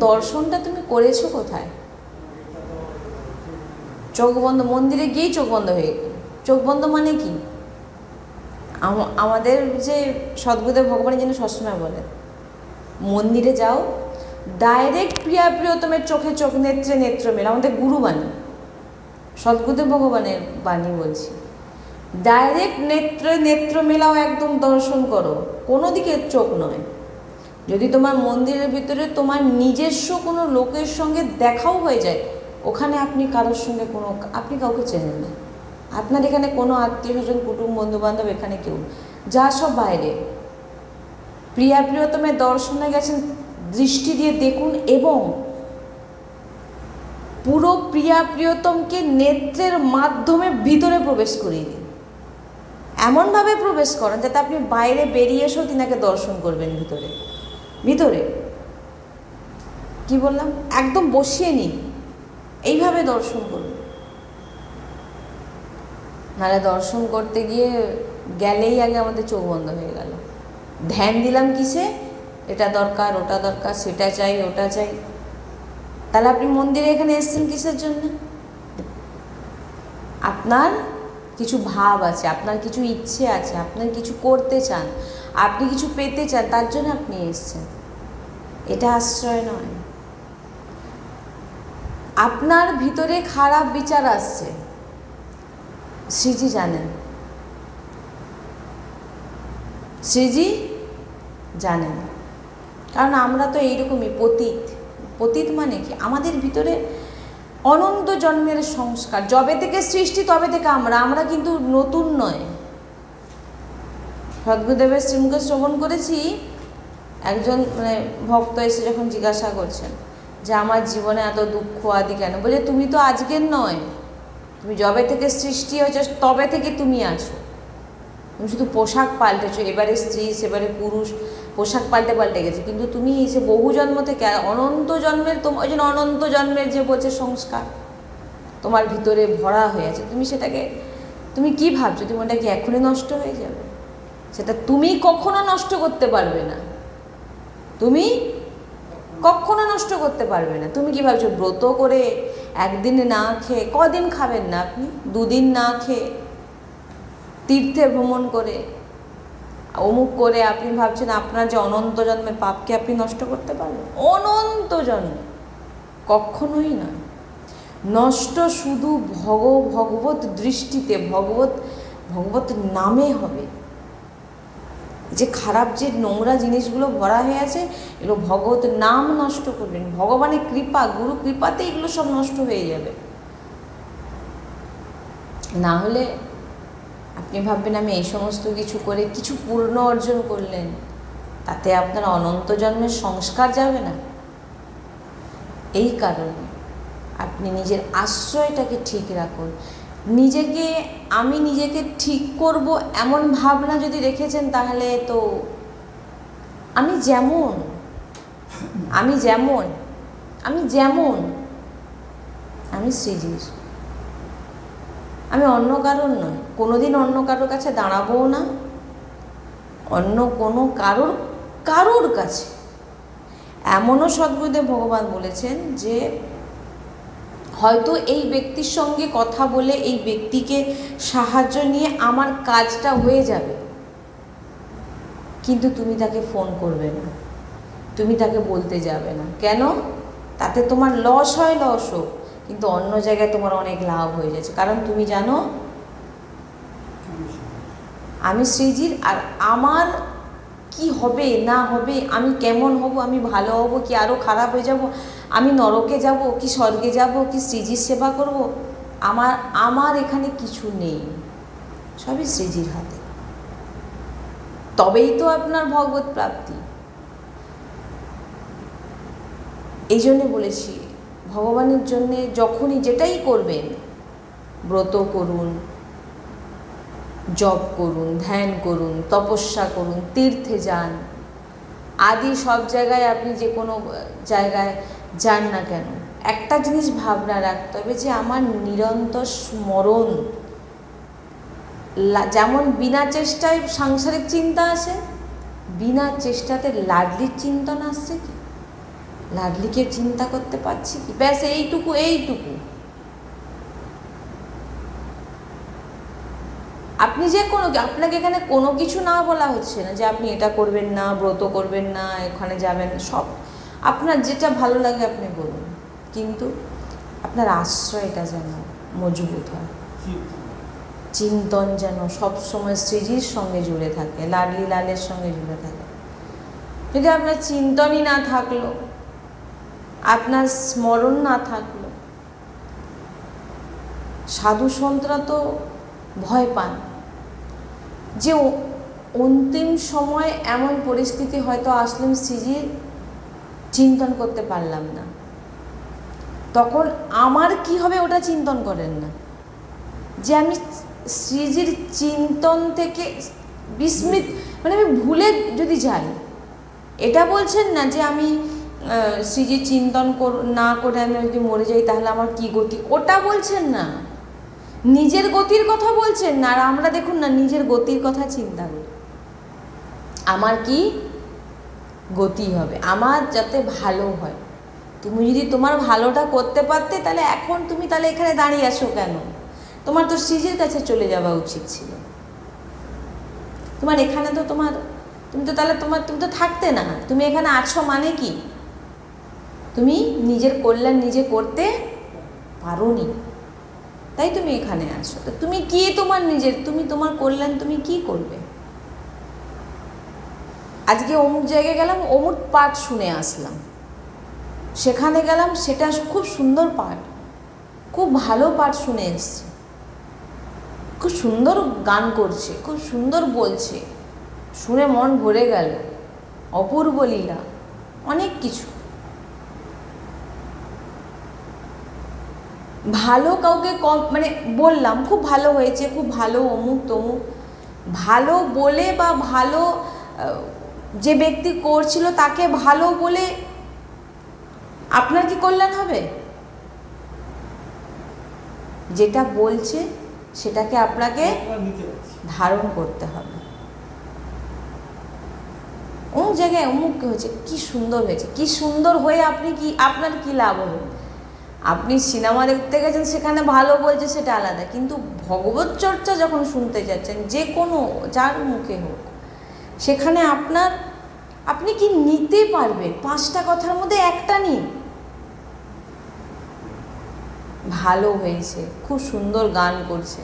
A: দর্শনটা তুমি করেছো কোথায়? চোখ বন্ধ, মন্দিরে গিয়েই চোখ বন্ধ হয়ে গেল। চোখ বন্ধ মানে কি? আমাদের যে সদ্গুরুদেব ভগবানের জন্য সবসময় বলেন, মন্দিরে যাও, ডাইরেক্ট প্রিয়া প্রিয়তমের চোখে চোখ, নেত্রে নেত্র মেল, আমাদের গুরুবাণী, সদ্গুরুদেব ভগবানের বাণী বলছি। ডাইরেক্ট নেত্র মেলাও, একদম দর্শন করো, কোনো দিকে চোখ নয়। যদি তোমার মন্দিরের ভিতরে তোমার নিজস্ব কোনো লোকের সঙ্গে দেখাও হয়ে যায়, ওখানে আপনি কারোর সঙ্গে আপনি কাউকে চেনেন না, আপনার এখানে কোনো আত্মীয় স্বজন, কুটুম্ব, বন্ধুবান্ধব এখানে কেউ, যা সব বাইরে। প্রিয়া প্রিয়তমের দর্শনে গেছেন, দৃষ্টি দিয়ে দেখুন এবং পুরো প্রিয়া প্রিয়তমকে নেত্রের মাধ্যমে ভিতরে প্রবেশ করিয়ে দিন। এমনভাবে প্রবেশ করেন যাতে আপনি বাইরে বেরিয়ে এসেও তিনাকে দর্শন করবেন ভিতরে ভিতরে। কি বললাম? একদম বসিয়ে নিন, এইভাবে দর্শন করুন। নাহলে দর্শন করতে গিয়ে গেলেই আগে আমাদের চোখ বন্ধ হয়ে গেল। ধ্যান দিলাম কিসে? এটা দরকার, ওটা দরকার, সেটা চাই, ওটা চাই। তাহলে আপনি মন্দিরে এখানে এসেছেন কিসের জন্য? আপনার কিছু ভাব আছে, আপনার কিছু ইচ্ছে আছে, আপনার কিছু করতে চান, আপনি কিছু পেতে চান, তার জন্য আপনি এসেছেন। এটা আশ্রয় নয়। আপনার ভিতরে খারাপ বিচার আসছে, শ্রীজি জানেন, শ্রীজি জানেন। কারণ আমরা তো এইরকমই পতিত মানে কি? আমাদের ভিতরে অনন্ত জন্মের সংস্কার, যবে থেকে সৃষ্টি তবে থেকে আমরা কিন্তু নতুন নয়। সদ্গুরুদেবের শ্রীমুখে শ্রবণ করেছি, একজন ভক্ত এসে যখন জিজ্ঞাসা করছেন যে আমার জীবনে এত দুঃখ আদি কেন, বলে তুমি তো আজকের নয়, তুমি যবে থেকে সৃষ্টি হয়েছে তবে থেকে তুমি আছো। তুমি শুধু পোশাক পাল্টেছো, এবারে স্ত্রী সেবারে পুরুষ, পোশাক পাল্টে গেছে, কিন্তু তুমি এসে বহু জন্ম থেকে অনন্ত জন্মের, তোমার জন্য অনন্ত জন্মের যে বলছে সংস্কার তোমার ভিতরে ভরা হয়ে আছে, তুমি সেটাকে তুমি কি ভাবছো? তুমি ওটা কি এখনই নষ্ট হয়ে যাবে? সেটা তুমি কখনো নষ্ট করতে পারবে না, তুমি কখনো নষ্ট করতে পারবে না। তুমি কি ভাবছো ব্রত করে একদিনে না খেয়ে, কদিন খাবেন না আপনি? দুদিন না খেয়ে, তীর্থে ভ্রমণ করে, অমুক করে আপনি ভাবছেন আপনার যে অনন্ত জন্মের পাপকে আপনি নষ্ট করতে পারবেন? অনন্ত জন্ম কখনোই নয়। নষ্ট শুধু ভগবত দৃষ্টিতে, ভগবত নামে হবে। যে খারাপ যে নোংরা জিনিসগুলো ভরা হয়ে আছে, এগুলো ভগবত নাম নষ্ট করবেন, ভগবানের কৃপা, গুরু কৃপাতে এগুলো সব নষ্ট হয়ে যাবে। না হলে আপনি ভাববেন আমি এই সমস্ত কিছু করে কিছু পূর্ণ অর্জন করলেন, তাতে আপনার অনন্ত জন্মের সংস্কার যাবে না। এই কারণে আপনি নিজের আশ্রয়টাকে ঠিক রাখুন। আমি নিজেকে ঠিক করব এমন ভাবনা যদি রেখেছেন, তাহলে তো আমি শ্রীজির, আমি অন্য কারোর নয়, কোনোদিন অন্য কারোর কাছে দাঁড়াবও না, অন্য কোনো কারোর কাছে। এমনও সদ্গুরুদেব ভগবান বলেছেন যে হয়তো এই ব্যক্তির সঙ্গে কথা বলে এই ব্যক্তিকে সাহায্য নিয়ে আমার কাজটা হয়ে যাবে, কিন্তু তুমি তাকে ফোন করবে না, তুমি তাকে বলতে যাবে না। কেন? তাতে তোমার লস হোক, কিন্তু অন্য জায়গায় তোমার অনেক লাভ হয়ে যাচ্ছে। কারণ তুমি জানো আমি শ্রীজির, আর আমার কি হবে না হবে, আমি কেমন হব, আমি ভালো হব কি আরও খারাপ হয়ে যাব, আমি নরকে যাব কি স্বর্গে যাব কি শ্রীজির সেবা করব, আমার এখানে কিছু নেই, সবই শ্রীজির হাতে। তবেই তো আপনার ভগবত প্রাপ্তি। এই জন্যে বলেছি, ভগবানের জন্যে যখনই যেটাই করবেন, ব্রত করুন, জপ করুন, ধ্যান করুন, তপস্যা করুন, তীর্থে যান, আদি সব জায়গায় আপনি যে কোনো জায়গায় যান না কেন, একটা জিনিস ভাবনা রাখতে হবে যে আমার নিরন্তর স্মরণ। যেমন বিনা চেষ্টায় সাংসারিক চিন্তা আসে, বিনা চেষ্টাতে লাডলির চিন্তন আসছে কি? লাডলিকে চিন্তা করতে পারছি কি? ব্যাস এইটুকু। আপনি আপনাকে এখানে কোনো কিছু না বলা হচ্ছে না যে আপনি এটা করবেন না, ব্রত করবেন না, এখানে যাবেন, সব আপনার যেটা ভালো লাগে আপনি করুন, কিন্তু আপনার আশ্রয়টা যেন মজবুত হয়। চিন্তন যেন সবসময় শ্রীজির সঙ্গে জুড়ে থাকে, লাডলি লালের সঙ্গে জুড়ে থাকে। যদি আপনার চিন্তনই না থাকলো, আপনার স্মরণ না থাকলো, সাধু সন্তরা তো ভয় পান যে অন্তিম সময় এমন পরিস্থিতি হয়তো আসলাম শ্রীজির চিন্তন করতে পারলাম না, তখন আমার কি হবে ওটা চিন্তন করেন না, যে আমি শ্রীজির চিন্তন থেকে বিস্মিত, মানে আমি ভুলে যদি যাই, এটা বলছেন না যে আমি শ্রীজির চিন্তন না করে আমি যদি মরে যাই তাহলে আমার কি গতি, ওটা বলছেন না, নিজের গতির কথা বলছেন না। আর আমরা দেখুন না নিজের গতির কথা চিন্তা করি, আমার কি গতি হবে, আমার যাতে ভালো হয়। তুমি যদি তোমার ভালোটা করতে পারতে তাহলে এখন তুমি তাহলে এখানে দাঁড়িয়ে আছো কেন? তোমার তো শ্রীজির কাছে চলে যাওয়া উচিত ছিল। তোমার এখানে তো তুমি তো থাকতে না, তুমি এখানে আছো মানে কি? তুমি নিজের কল্যাণ নিজে করতে পারোনি, তাই তুমি এখানে আছো। তো তুমি কি তোমার কল্যাণ তুমি কি করবে? আজকে অমুক জায়গায় গেলাম, অমুক পাঠ শুনে আসলাম, সেখানে গেলাম, সেটা খুব সুন্দর পাঠ, খুব ভালো পাঠ শুনে এসছি, খুব সুন্দর গান করছে, খুব সুন্দর বলছে, শুনে মন ভরে গেল, অপূর্ব লীলা, অনেক কিছু। ভালো কাউকে মানে বললাম খুব ভালো হয়েছে, খুব ভালো অমুক তমুক, ভালো বলে বা ভালো যে ব্যক্তি করছিল তাকে ভালো বলে আপনার কি কল্যাণ হবে? যেটা বলছে সেটাকে আপনাকে ধারণ করতে হবে। অমুক জায়গায় অমুক হয়েছে, কি সুন্দর হয়েছে, কি সুন্দর হয়ে আপনার কি লাভ হবে? আপনি সিনেমা দেখতে গেছেন, সেখানে ভালো বলছে সেটা আলাদা, কিন্তু ভগবত চর্চা যখন শুনতে যাচ্ছেন, যে কোনো যার মুখে হোক, সেখানে আপনি কি নিতে পারবেন? 5টা কথার মধ্যে একটা নিন, ভালো হয়েছে, খুব সুন্দর গান করছে।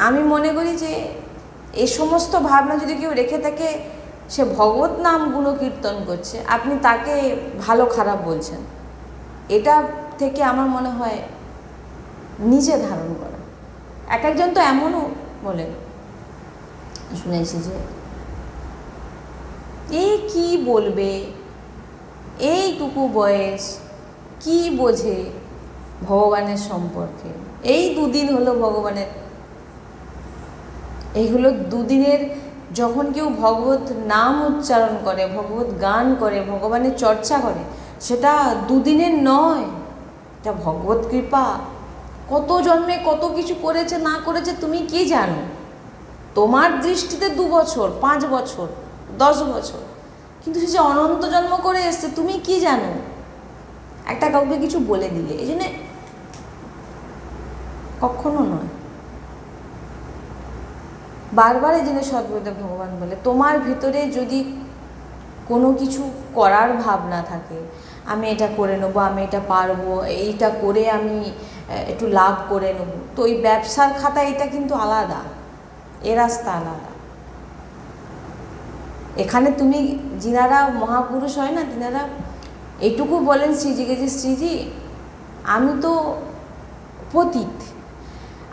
A: আমি মনে করি যে এই সমস্ত ভাবনা যদি কেউ রেখে থাকে, সে ভগবত নাম গুণকীর্তন করছে, আপনি তাকে ভালো খারাপ বলছেন, এটা থেকে আমার মনে হয় নিজে ধারণ করা। এক একজন তো এমনও বলেন, শুনেছি যে এই কি বলবে, এইটুকু বয়স কি বোঝে ভগবানের সম্পর্কে, এই 2 দিন হলো ভগবানের, এইগুলো 2 দিনের যখন কেউ ভগবত নাম উচ্চারণ করে, ভগবত গান করে, ভগবানের চর্চা করে, সেটা 2 দিনের নয়, এটা ভগবত কৃপা। কত জন্মে কত কিছু করেছে না করেছে তুমি কি জানো? তোমার দৃষ্টিতে 2 বছর, 5 বছর, 10 বছর, কিন্তু সে যে অনন্ত জন্ম করে এসছে তুমি কি জানো? একটা কাউকে কিছু বলে দিলে, এই জন্যে কখনো নয়। বারবার এই জন্য সদ্গুরুদেব ভগবান বলে, তোমার ভিতরে যদি কোনো কিছু করার ভাব না থাকে, আমি এটা করে নেবো, আমি এটা পারবো, এইটা করে আমি একটু লাভ করে নেবো, তো ওই ব্যবসার খাতা এটা কিন্তু আলাদা, এ রাস্তা আলাদা। এখানে তুমি যিনারা মহাপুরুষ হয় না, তিনারা এইটুকু বলেন শ্রীজিকে যে শ্রীজি আমি তো পতিত,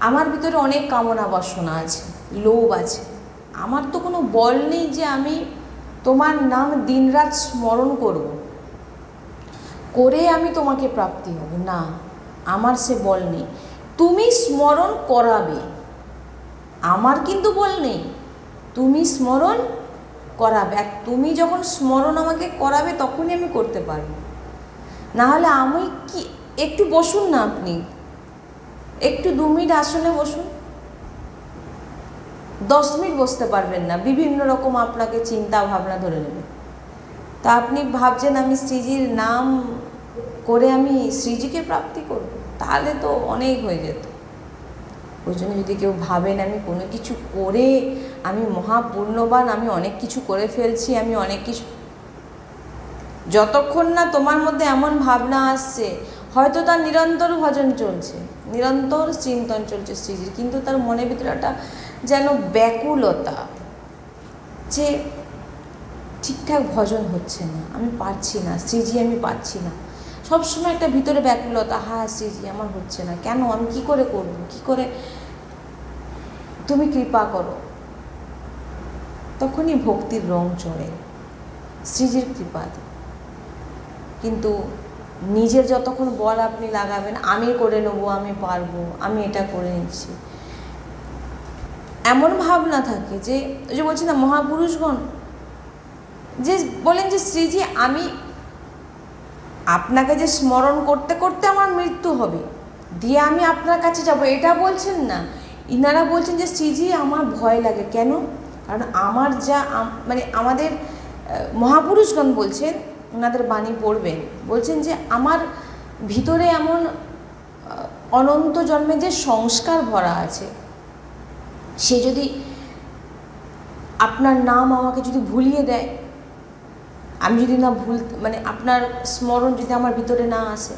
A: আমার ভিতরে অনেক কামনা বাসনা আছে, লোভ আছে, আমার তো কোনো বল নেই যে আমি তোমার নাম দিনরাত স্মরণ করব, করে আমি তোমাকে প্রাপ্তি হবে, না, আমার সে বল নেই, তুমি স্মরণ করাবে, আমার কিন্তু বল নেই, তুমি স্মরণ করাবে, আর তুমি যখন স্মরণ আমাকে করাবে তখনই আমি করতে পারব, না হলে আমি কি, একটু বসুন না আপনি, একটু 2 মিনিট আসনে বসুন, 10 মিনিট বসতে পারবেন না, বিভিন্ন রকম আপনাকে চিন্তা ভাবনা ধরে নেবে। তা আপনি ভাবছেন আমি শ্রীজির নাম করে আমি শ্রীজিকে প্রাপ্তি করব, তাহলে তো অনেক হয়ে যেত। ওই জন্য যদি কেউ ভাবেন আমি কোনো কিছু করে আমি মহাপূর্ণবান, আমি অনেক কিছু করে ফেলছি, আমি অনেক কিছু, যতক্ষণ না তোমার মধ্যে এমন ভাবনা আসছে হয়তো তার নিরন্তর ভজন চলছে, নিরন্তর চিন্তন চলছে শ্রীজির, কিন্তু তার মনের ভিতরে একটা যেন ব্যাকুলতা, যে ঠিকঠাক ভজন হচ্ছে না, আমি পারছি না শ্রীজি, আমি পারছি না। সবসময় একটা ভিতরে ব্যাকুলতা, হ্যাঁ শ্রীজি আমার হচ্ছে না, কেন, আমি কি করে করব, কি করে, তুমি কৃপা করো। তখনই ভক্তির রং চড়ে শ্রীজির কৃপাতে। কিন্তু নিজের যতক্ষণ বল আপনি লাগাবেন, আমি করে নেবো, আমি পারবো, আমি এটা করে নিচ্ছি, এমন ভাবনা থাকে যে, ওই যে বলছি না মহাপুরুষগণ যে বলেন যে শ্রীজি আমি আপনাকে যে স্মরণ করতে করতে আমার মৃত্যু হবে, দিয়ে আমি আপনার কাছে যাব, এটা বলছেন না। ইনারা বলছেন যে শ্রীজি আমার ভয় লাগে, কেন, কারণ আমার যা মানে আমাদের মহাপুরুষগণ বলছেন, ওনাদের বাণী পড়বেন, বলছেন যে আমার ভিতরে এমন অনন্ত জন্মে যে সংস্কার ভরা আছে, সে যদি আপনার নাম আমাকে যদি ভুলিয়ে দেয়, আমি যদি না মানে আপনার স্মরণ যদি আমার ভিতরে না আসে,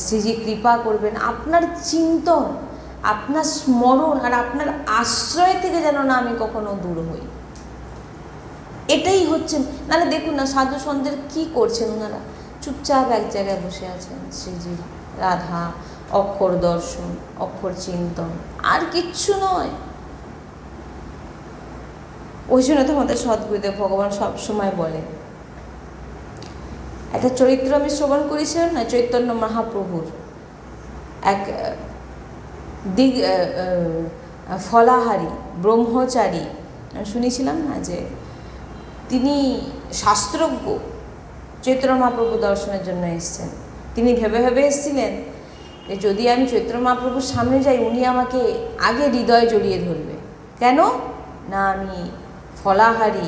A: শ্রীজি কৃপা করবেন আপনার চিন্তন, আপনার স্মরণ আর আপনার আশ্রয় থেকে যেন না আমি কখনো দূর হই। এটাই হচ্ছে, নাহলে দেখুন না সাধু সন্তের কী করছেন, ওনারা চুপচাপ এক জায়গায় বসে আছেন, শ্রীজি রাধা, অক্ষর দর্শন, অক্ষর চিন্তন, আর কিচ্ছু নয়। ওই জন্য তো আমাদের সদ্গুরুদেব ভগবান সবসময় বলেন, একটা চরিত্র আমি শ্রবণ করেছিলাম না চৈতন্য মহাপ্রভুর, এক ফলাহারী ব্রহ্মচারী, আমি শুনেছিলাম না যে তিনি শাস্ত্রজ্ঞ, চৈতন্য মহাপ্রভু দর্শনের জন্য এসেছেন। তিনি ভেবে ভেবে এসেছিলেন যে যদি আমি চৈতন্য মহাপ্রভুর সামনে যাই, উনি আমাকে আগে হৃদয়ে জড়িয়ে ধরবে, কেন না আমি ফলাহারী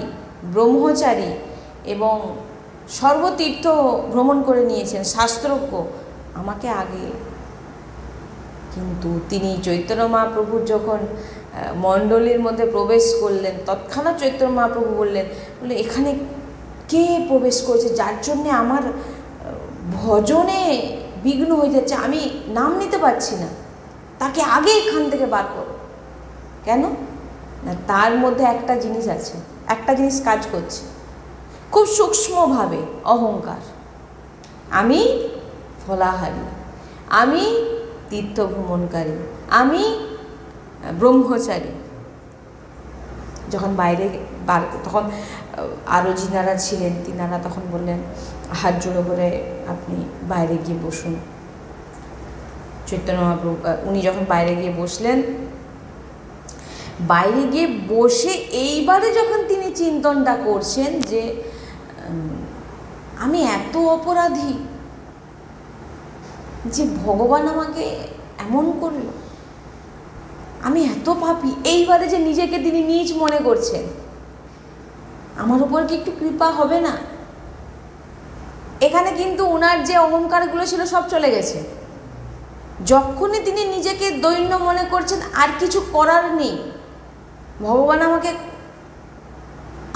A: ব্রহ্মচারী এবং সর্বতীর্থ ভ্রমণ করে নিয়েছেন, শাস্ত্রজ্ঞ, আমাকে আগে। কিন্তু তিনি চৈতন্য মহাপ্রভুর যখন মণ্ডলীর মধ্যে প্রবেশ করলেন, তৎক্ষণাৎ চৈতন্য মহাপ্রভু বললেন, বলে এখানে কে প্রবেশ করেছে যার জন্যে আমার ভজনে বিঘ্ন হয়ে যাচ্ছে, আমি নাম নিতে পারছি না, তাকে আগে এখান থেকে বার করো। কেন না তার মধ্যে একটা জিনিস আছে, একটা জিনিস কাজ করছে খুব সূক্ষ্মভাবে, অহংকার। আমি ফলাহারী, আমি তীর্থ ভ্রমণকারী, আমি ব্রহ্মচারী। যখন বাইরে তখন আরও যিনারা ছিলেন তিনারা তখন বললেন, হাত জোড়ো করে আপনি বাইরে গিয়ে বসুন। চৈতন্য মহাপ্রভু উনি যখন বাইরে গিয়ে বসলেন, বাইরে গিয়ে বসে এইবারে যখন তিনি চিন্তনটা করছেন যে আমি এত অপরাধী যে ভগবান আমাকে এমন করল, আমি এত পাপী, এইবারে যে নিজেকে তিনি নীচ মনে করছেন, আমার উপর কি একটু কৃপা হবে না? এখানে কিন্তু ওনার যে অহংকারগুলো ছিল সব চলে গেছে। যখনই তিনি নিজেকে দৈন্য মনে করছেন, আর কিছু করার নেই, ভগবান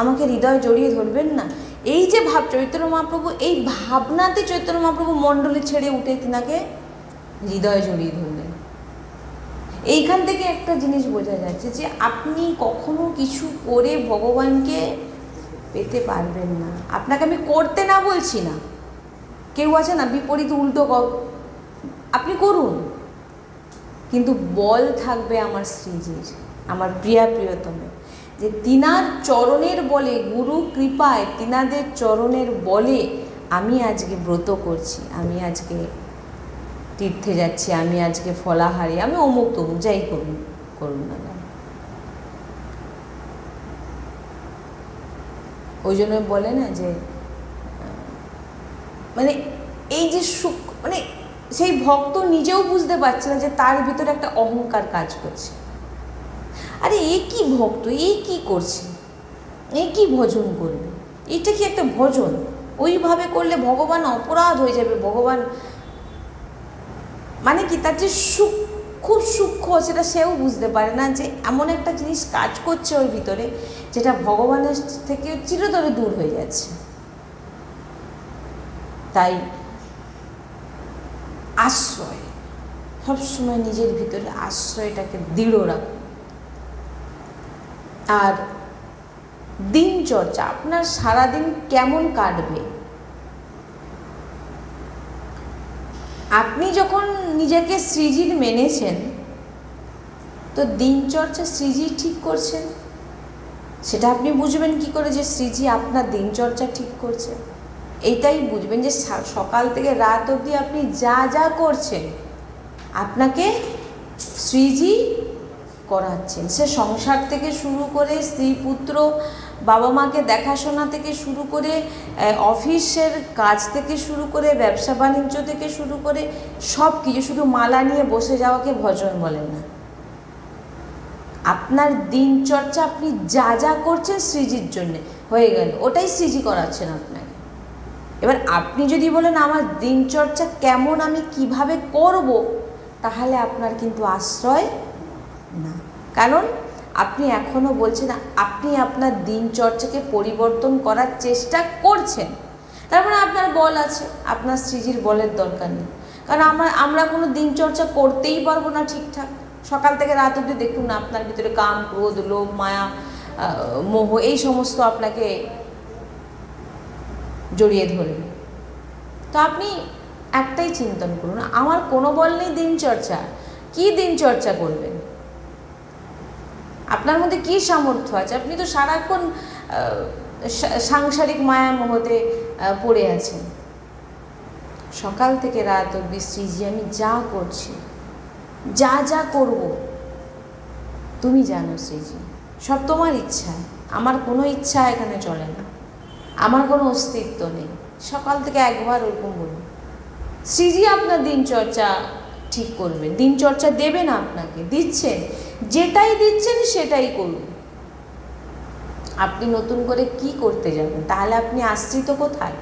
A: আমাকে হৃদয়ে জড়িয়ে ধরবেন না, এই যে ভাব চৈতন্য মহাপ্রভু, এই ভাবনাতে চৈতন্য মহাপ্রভু মণ্ডলী ছেড়ে উঠে তিনাকে হৃদয়ে জড়িয়ে ধরলেন। এইখান থেকে একটা জিনিস বোঝা যাচ্ছে যে আপনি কখনো কিছু করে ভগবানকে পেতে পারবেন না। আপনাকে আমি করতে না বলছি না, কেউ আছে না বিপরীত উল্টো আপনি করুন, কিন্তু বল থাকবে আমার শ্রীজির, আমার প্রিয়তম, যে তিনার চরণের বলে, গুরু কৃপায় তিনাদের চরণের বলে আমি আজকে ব্রত করছি, আমি আজকে তীর্থে যাচ্ছি, আমি আজকে ফলাহারি, আমি অমুক তমুক, যাই করুন না। ওই জন্য বলে না যে মানে এই যে সুখ, মানে সেই ভক্ত নিজেও বুঝতে পারছে না যে তার ভিতরে একটা অহংকার কাজ করছে। আরে এ কি ভক্ত, এ কি করছে, এ কি ভজন করবে, এটা কি একটা ভজন? ওইভাবে করলে ভগবান অপরাধ হয়ে যাবে। ভগবান মানে কি, তার যে খুব সূক্ষ্ম সেটা সেও বুঝতে পারে না, যে এমন একটা জিনিস কাজ করছে ওর ভিতরে যেটা ভগবানের থেকে চিরতরে দূর হয়ে যাচ্ছে। তাই আশ্রয়, সবসময় নিজের ভিতরে আশ্রয়টাকে দৃঢ় রাখুন। আর দিনচর্চা, আপনার সারাদিন কেমন কাটবে, আপনি যখন নিজেকে সৃজির মেনেছেন তো দিনচর্চা সৃজি ঠিক করছেন, সেটা আপনি বুঝবেন কি করে যে সৃজি আপনার দিনচর্চা ঠিক করছে? এইটাই বুঝবেন যে সকাল থেকে রাত অবধি আপনি যা যা করছেন আপনাকে সৃজি করাচ্ছেন। সে সংসার থেকে শুরু করে স্ত্রী পুত্র বাবা মাকে দেখাশোনা থেকে শুরু করে অফিসের কাজ থেকে শুরু করে ব্যবসা বাণিজ্য থেকে শুরু করে সব কিছু, শুধু মালা নিয়ে বসে যাওয়াকে ভজন বলে না। আপনার দিনচর্চা আপনি যা যা করছেন সৃজির জন্যে হয়ে গেল, ওটাই সৃজি করাচ্ছেন আপনাকে। এবার আপনি যদি বলেন আমার দিনচর্চা কেমন, আমি কিভাবে করব, তাহলে আপনার কিন্তু আশ্রয় না। কারণ আপনি এখনও বলছেন আপনি আপনার দিনচর্চাকে পরিবর্তন করার চেষ্টা করছেন, তার মানে আপনার বল আছে, আপনার সৃজির বলের দরকার নেই। কারণ আমরা কোনো দিনচর্চা করতেই পারবো না ঠিকঠাক। সকাল থেকে রাত অবধি দেখুন না, আপনার ভিতরে কাম, ক্রোধ, লোভ, মায়া, মোহ এই সমস্ত আপনাকে জড়িয়ে ধরবে। তো আপনি একটাই চিন্তন করুন, আমার কোনো বল নেই দিনচর্চা, কি দিনচর্চা করবেন? আপনার মধ্যে কি সামর্থ্য আছে? আপনি তো সারাক্ষণ সাংসারিক মায়া মোহতে পড়ে আছেন। সকাল থেকে রাত অবধি সৃজি আমি যা করছি, যা যা করব তুমি জানো সৃজি, সব তোমার ইচ্ছায়, আমার কোনো ইচ্ছা এখানে চলে না, আমার কোনো অস্তিত্ব নেই। সকাল থেকে একবার ওরকম বলুন, সৃজি আপনার দিনচর্চা ঠিক করবেন, দিনচর্চা দেবেন আপনাকে, দিচ্ছেন, যেটাই দিচ্ছেন সেটাই করুন। আপনি নতুন করে কি করতে যাবেন? তাহলে আপনি আশ্রিত কোথায়?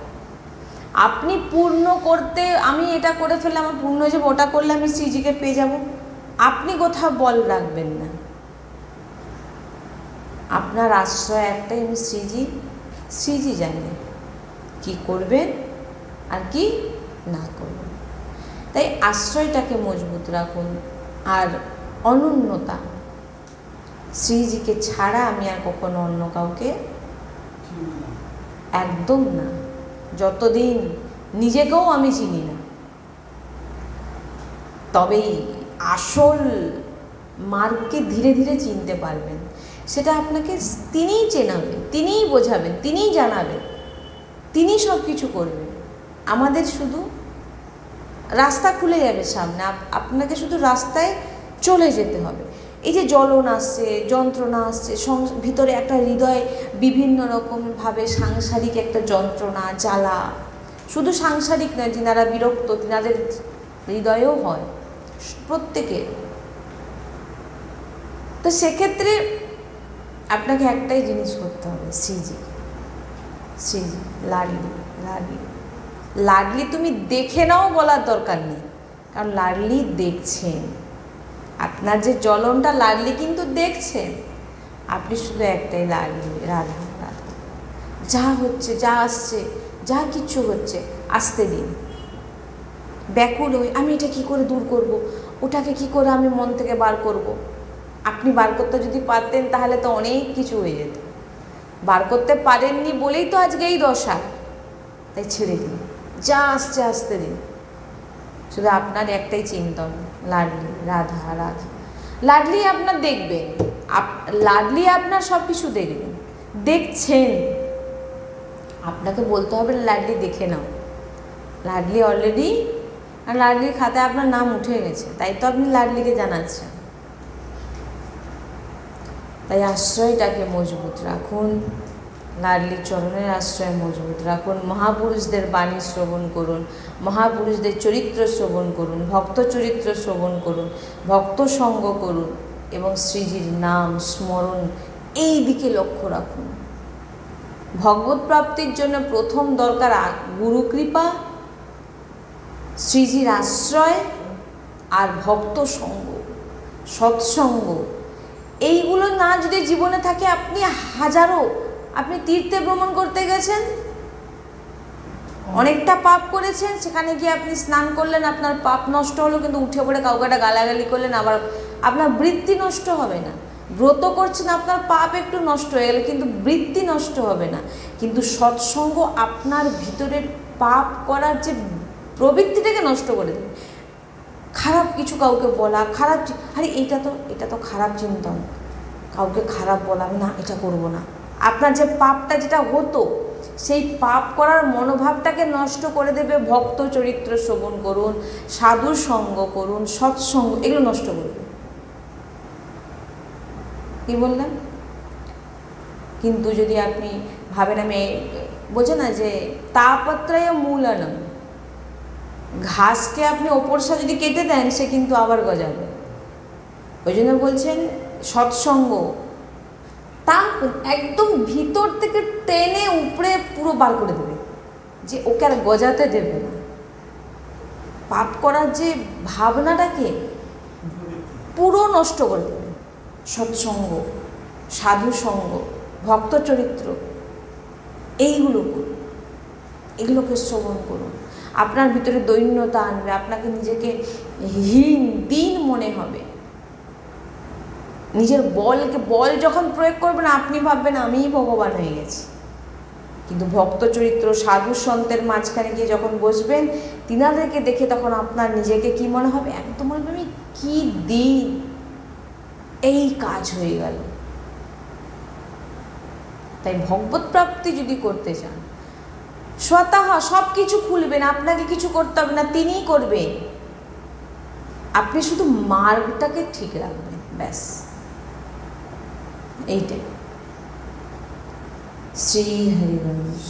A: আপনি পূর্ণ করতে, আমি এটা করে ফেললে আমার পূর্ণ হয়ে যাবে, ওটা করলে আমি সৃজিকে পেয়ে যাব, আপনি কোথাও বল রাখবেন না। আপনার আশ্রয় একটাই, আমি সৃজি, সৃজি জানে কি করবেন আর কি না করবেন। তাই আশ্রয়টাকে মজবুত রাখুন। আর অনন্যতা, সৃজিকে ছাড়া আমি আর কখনো অন্য কাউকে একদম না, যতদিন নিজেকেও আমি চিনি না, তবেই আসল মার্গকে ধীরে ধীরে চিনতে পারবেন। সেটা আপনাকে তিনিই চেনাবেন, তিনিই বোঝাবেন, তিনিই জানাবেন, তিনি সব কিছু করবেন। আমাদের শুধু রাস্তা খুলে যাবে সামনে, আপনাকে শুধু রাস্তায় চলে যেতে হবে। এই যে জ্বলন আসছে, যন্ত্রণা আসছে, ভিতরে একটা হৃদয় বিভিন্ন রকমভাবে সাংসারিক একটা যন্ত্রণা, জ্বালা, শুধু সাংসারিক নয়, যিনারা বিরক্ত তিনাদের হৃদয়েও হয়, প্রত্যেকের। তো সেক্ষেত্রে আপনাকে একটাই জিনিস করতে হবে, সৃজি, সৃজি, লাডলি, লাডলি, লাডলি তুমি দেখে নাও বলার দরকার নেই, কারণ লাডলি দেখছেন আপনার যে জ্বলনটা, লাডলি কিন্তু দেখছেন। আপনি শুধু একটাই লাডলি, রাধা, রাধা, যা হচ্ছে, যা আসছে, যা কিছু হচ্ছে আসতে দিন। ব্যাকুল হই আমি এটা কি করে দূর করব, ওটাকে কি করে আমি মন থেকে বার করব। আপনি বার করতে যদি পারতেন তাহলে তো অনেক কিছু হয়ে যেত, বার করতে পারেননি বলেই তো আজকে এই দশা। তাই ছেড়ে দিন, যা আসছে আসতে দিন। শুধু আপনার একটাই চিন্তন, লাডলি, রাধা, রাধা। লাডলি আপনার দেখবেন, লাডলি আপনার সব কিছু দেখবেন, দেখছেন। আপনাকে বলতে হবে না লাডলি দেখে নাও, লাডলি অলরেডি, আর লাডলির খাতায় আপনার নাম উঠে গেছে, তাই তো আপনি লাডলিকে জানাচ্ছেন। তাই আশ্রয়টাকে মজবুত রাখুন, লাডলির চরণের আশ্রয় মজবুত রাখুন। মহাপুরুষদের বাণী শ্রবণ করুন, মহাপুরুষদের চরিত্র শ্রবণ করুন, ভক্ত চরিত্র শ্রবণ করুন, ভক্ত সঙ্গ করুন এবং শ্রীজির নাম স্মরণ এই দিকে লক্ষ্য রাখুন। ভগবত প্রাপ্তির জন্য প্রথম দরকার গুরু কৃপা, শ্রীজির আশ্রয় আর ভক্ত সঙ্গ, সৎসঙ্গ। এইগুলো না যদি জীবনে থাকে, আপনি তীর্থে ভ্রমণ করতে গেছেন, অনেকটা পাপ করেছেন, সেখানে গিয়ে আপনি স্নান করলেন, আপনার পাপ নষ্ট হলো, কিন্তু উঠে পড়ে কাউকে একটা গালাগালি করলেন, আবার আপনার বৃত্তি নষ্ট হবে না। ব্রত করছেন, আপনার পাপ একটু নষ্ট হয়ে গেল, কিন্তু বৃত্তি নষ্ট হবে না। কিন্তু সৎসঙ্গ আপনার ভিতরের পাপ করার যে প্রবৃত্তিটাকে নষ্ট করে দেবে। খারাপ কিছু কাউকে বলা, খারাপ, আরে এটা তো খারাপ চিন্তন, কাউকে খারাপ বলা, না এটা করব না। আপনার যে পাপটা যেটা হতো, সেই পাপ করার মনোভাবটাকে নষ্ট করে দেবে। ভক্ত চরিত্র শ্রবণ করুন, সাধু সঙ্গ করুন, সৎসঙ্গ, এগুলো নষ্ট করবে। কি বললাম? কিন্তু যদি আপনি ভাবেন, আমি বোঝে না যে তাপত্রায় মূলানম, ঘাসকে আপনি ওপরসা যদি কেটে দেন, সে কিন্তু আবার গজাবে। ওই জন্য বলছেন সৎসঙ্গ তা একদম ভিতর থেকে টেনে উপরে পুরো বার করে দেবে, যে ওকে আর গজাতে দেবে না। পাপ করার যে ভাবনাটাকে পুরো নষ্ট করে দেবে। সৎসঙ্গ, সাধু সঙ্গ, ভক্ত চরিত্র, এইগুলো করুন, এগুলোকে শ্রবণ করুন। আপনার ভিতরে দৈন্যতা আনবে, আপনাকে নিজেকে হীন দিন মনে হবে। নিজের বল যখন প্রয়োগ করবেন, আপনি ভাববেন আমিই ভগবান হয়ে গেছি। কিন্তু ভক্ত চরিত্র, সাধু সন্তের মাঝখানে গিয়ে যখন বসবেন, তিনাদেরকে দেখে তখন আপনার নিজেকে কি মনে হবে? একদম মনে হবে আমি কি দিন, এই কাজ হয়ে গেল। তাই ভগবত প্রাপ্তি যদি করতে চান, স্বতঃ সব কিছু খুলবেন, আপনাকে কিছু করতে হবে না, তিনিই করবেন। আপনি শুধু মার্গটাকে ঠিক রাখবেন, ব্যাস, এইটাই। শ্রী হরিবংশ।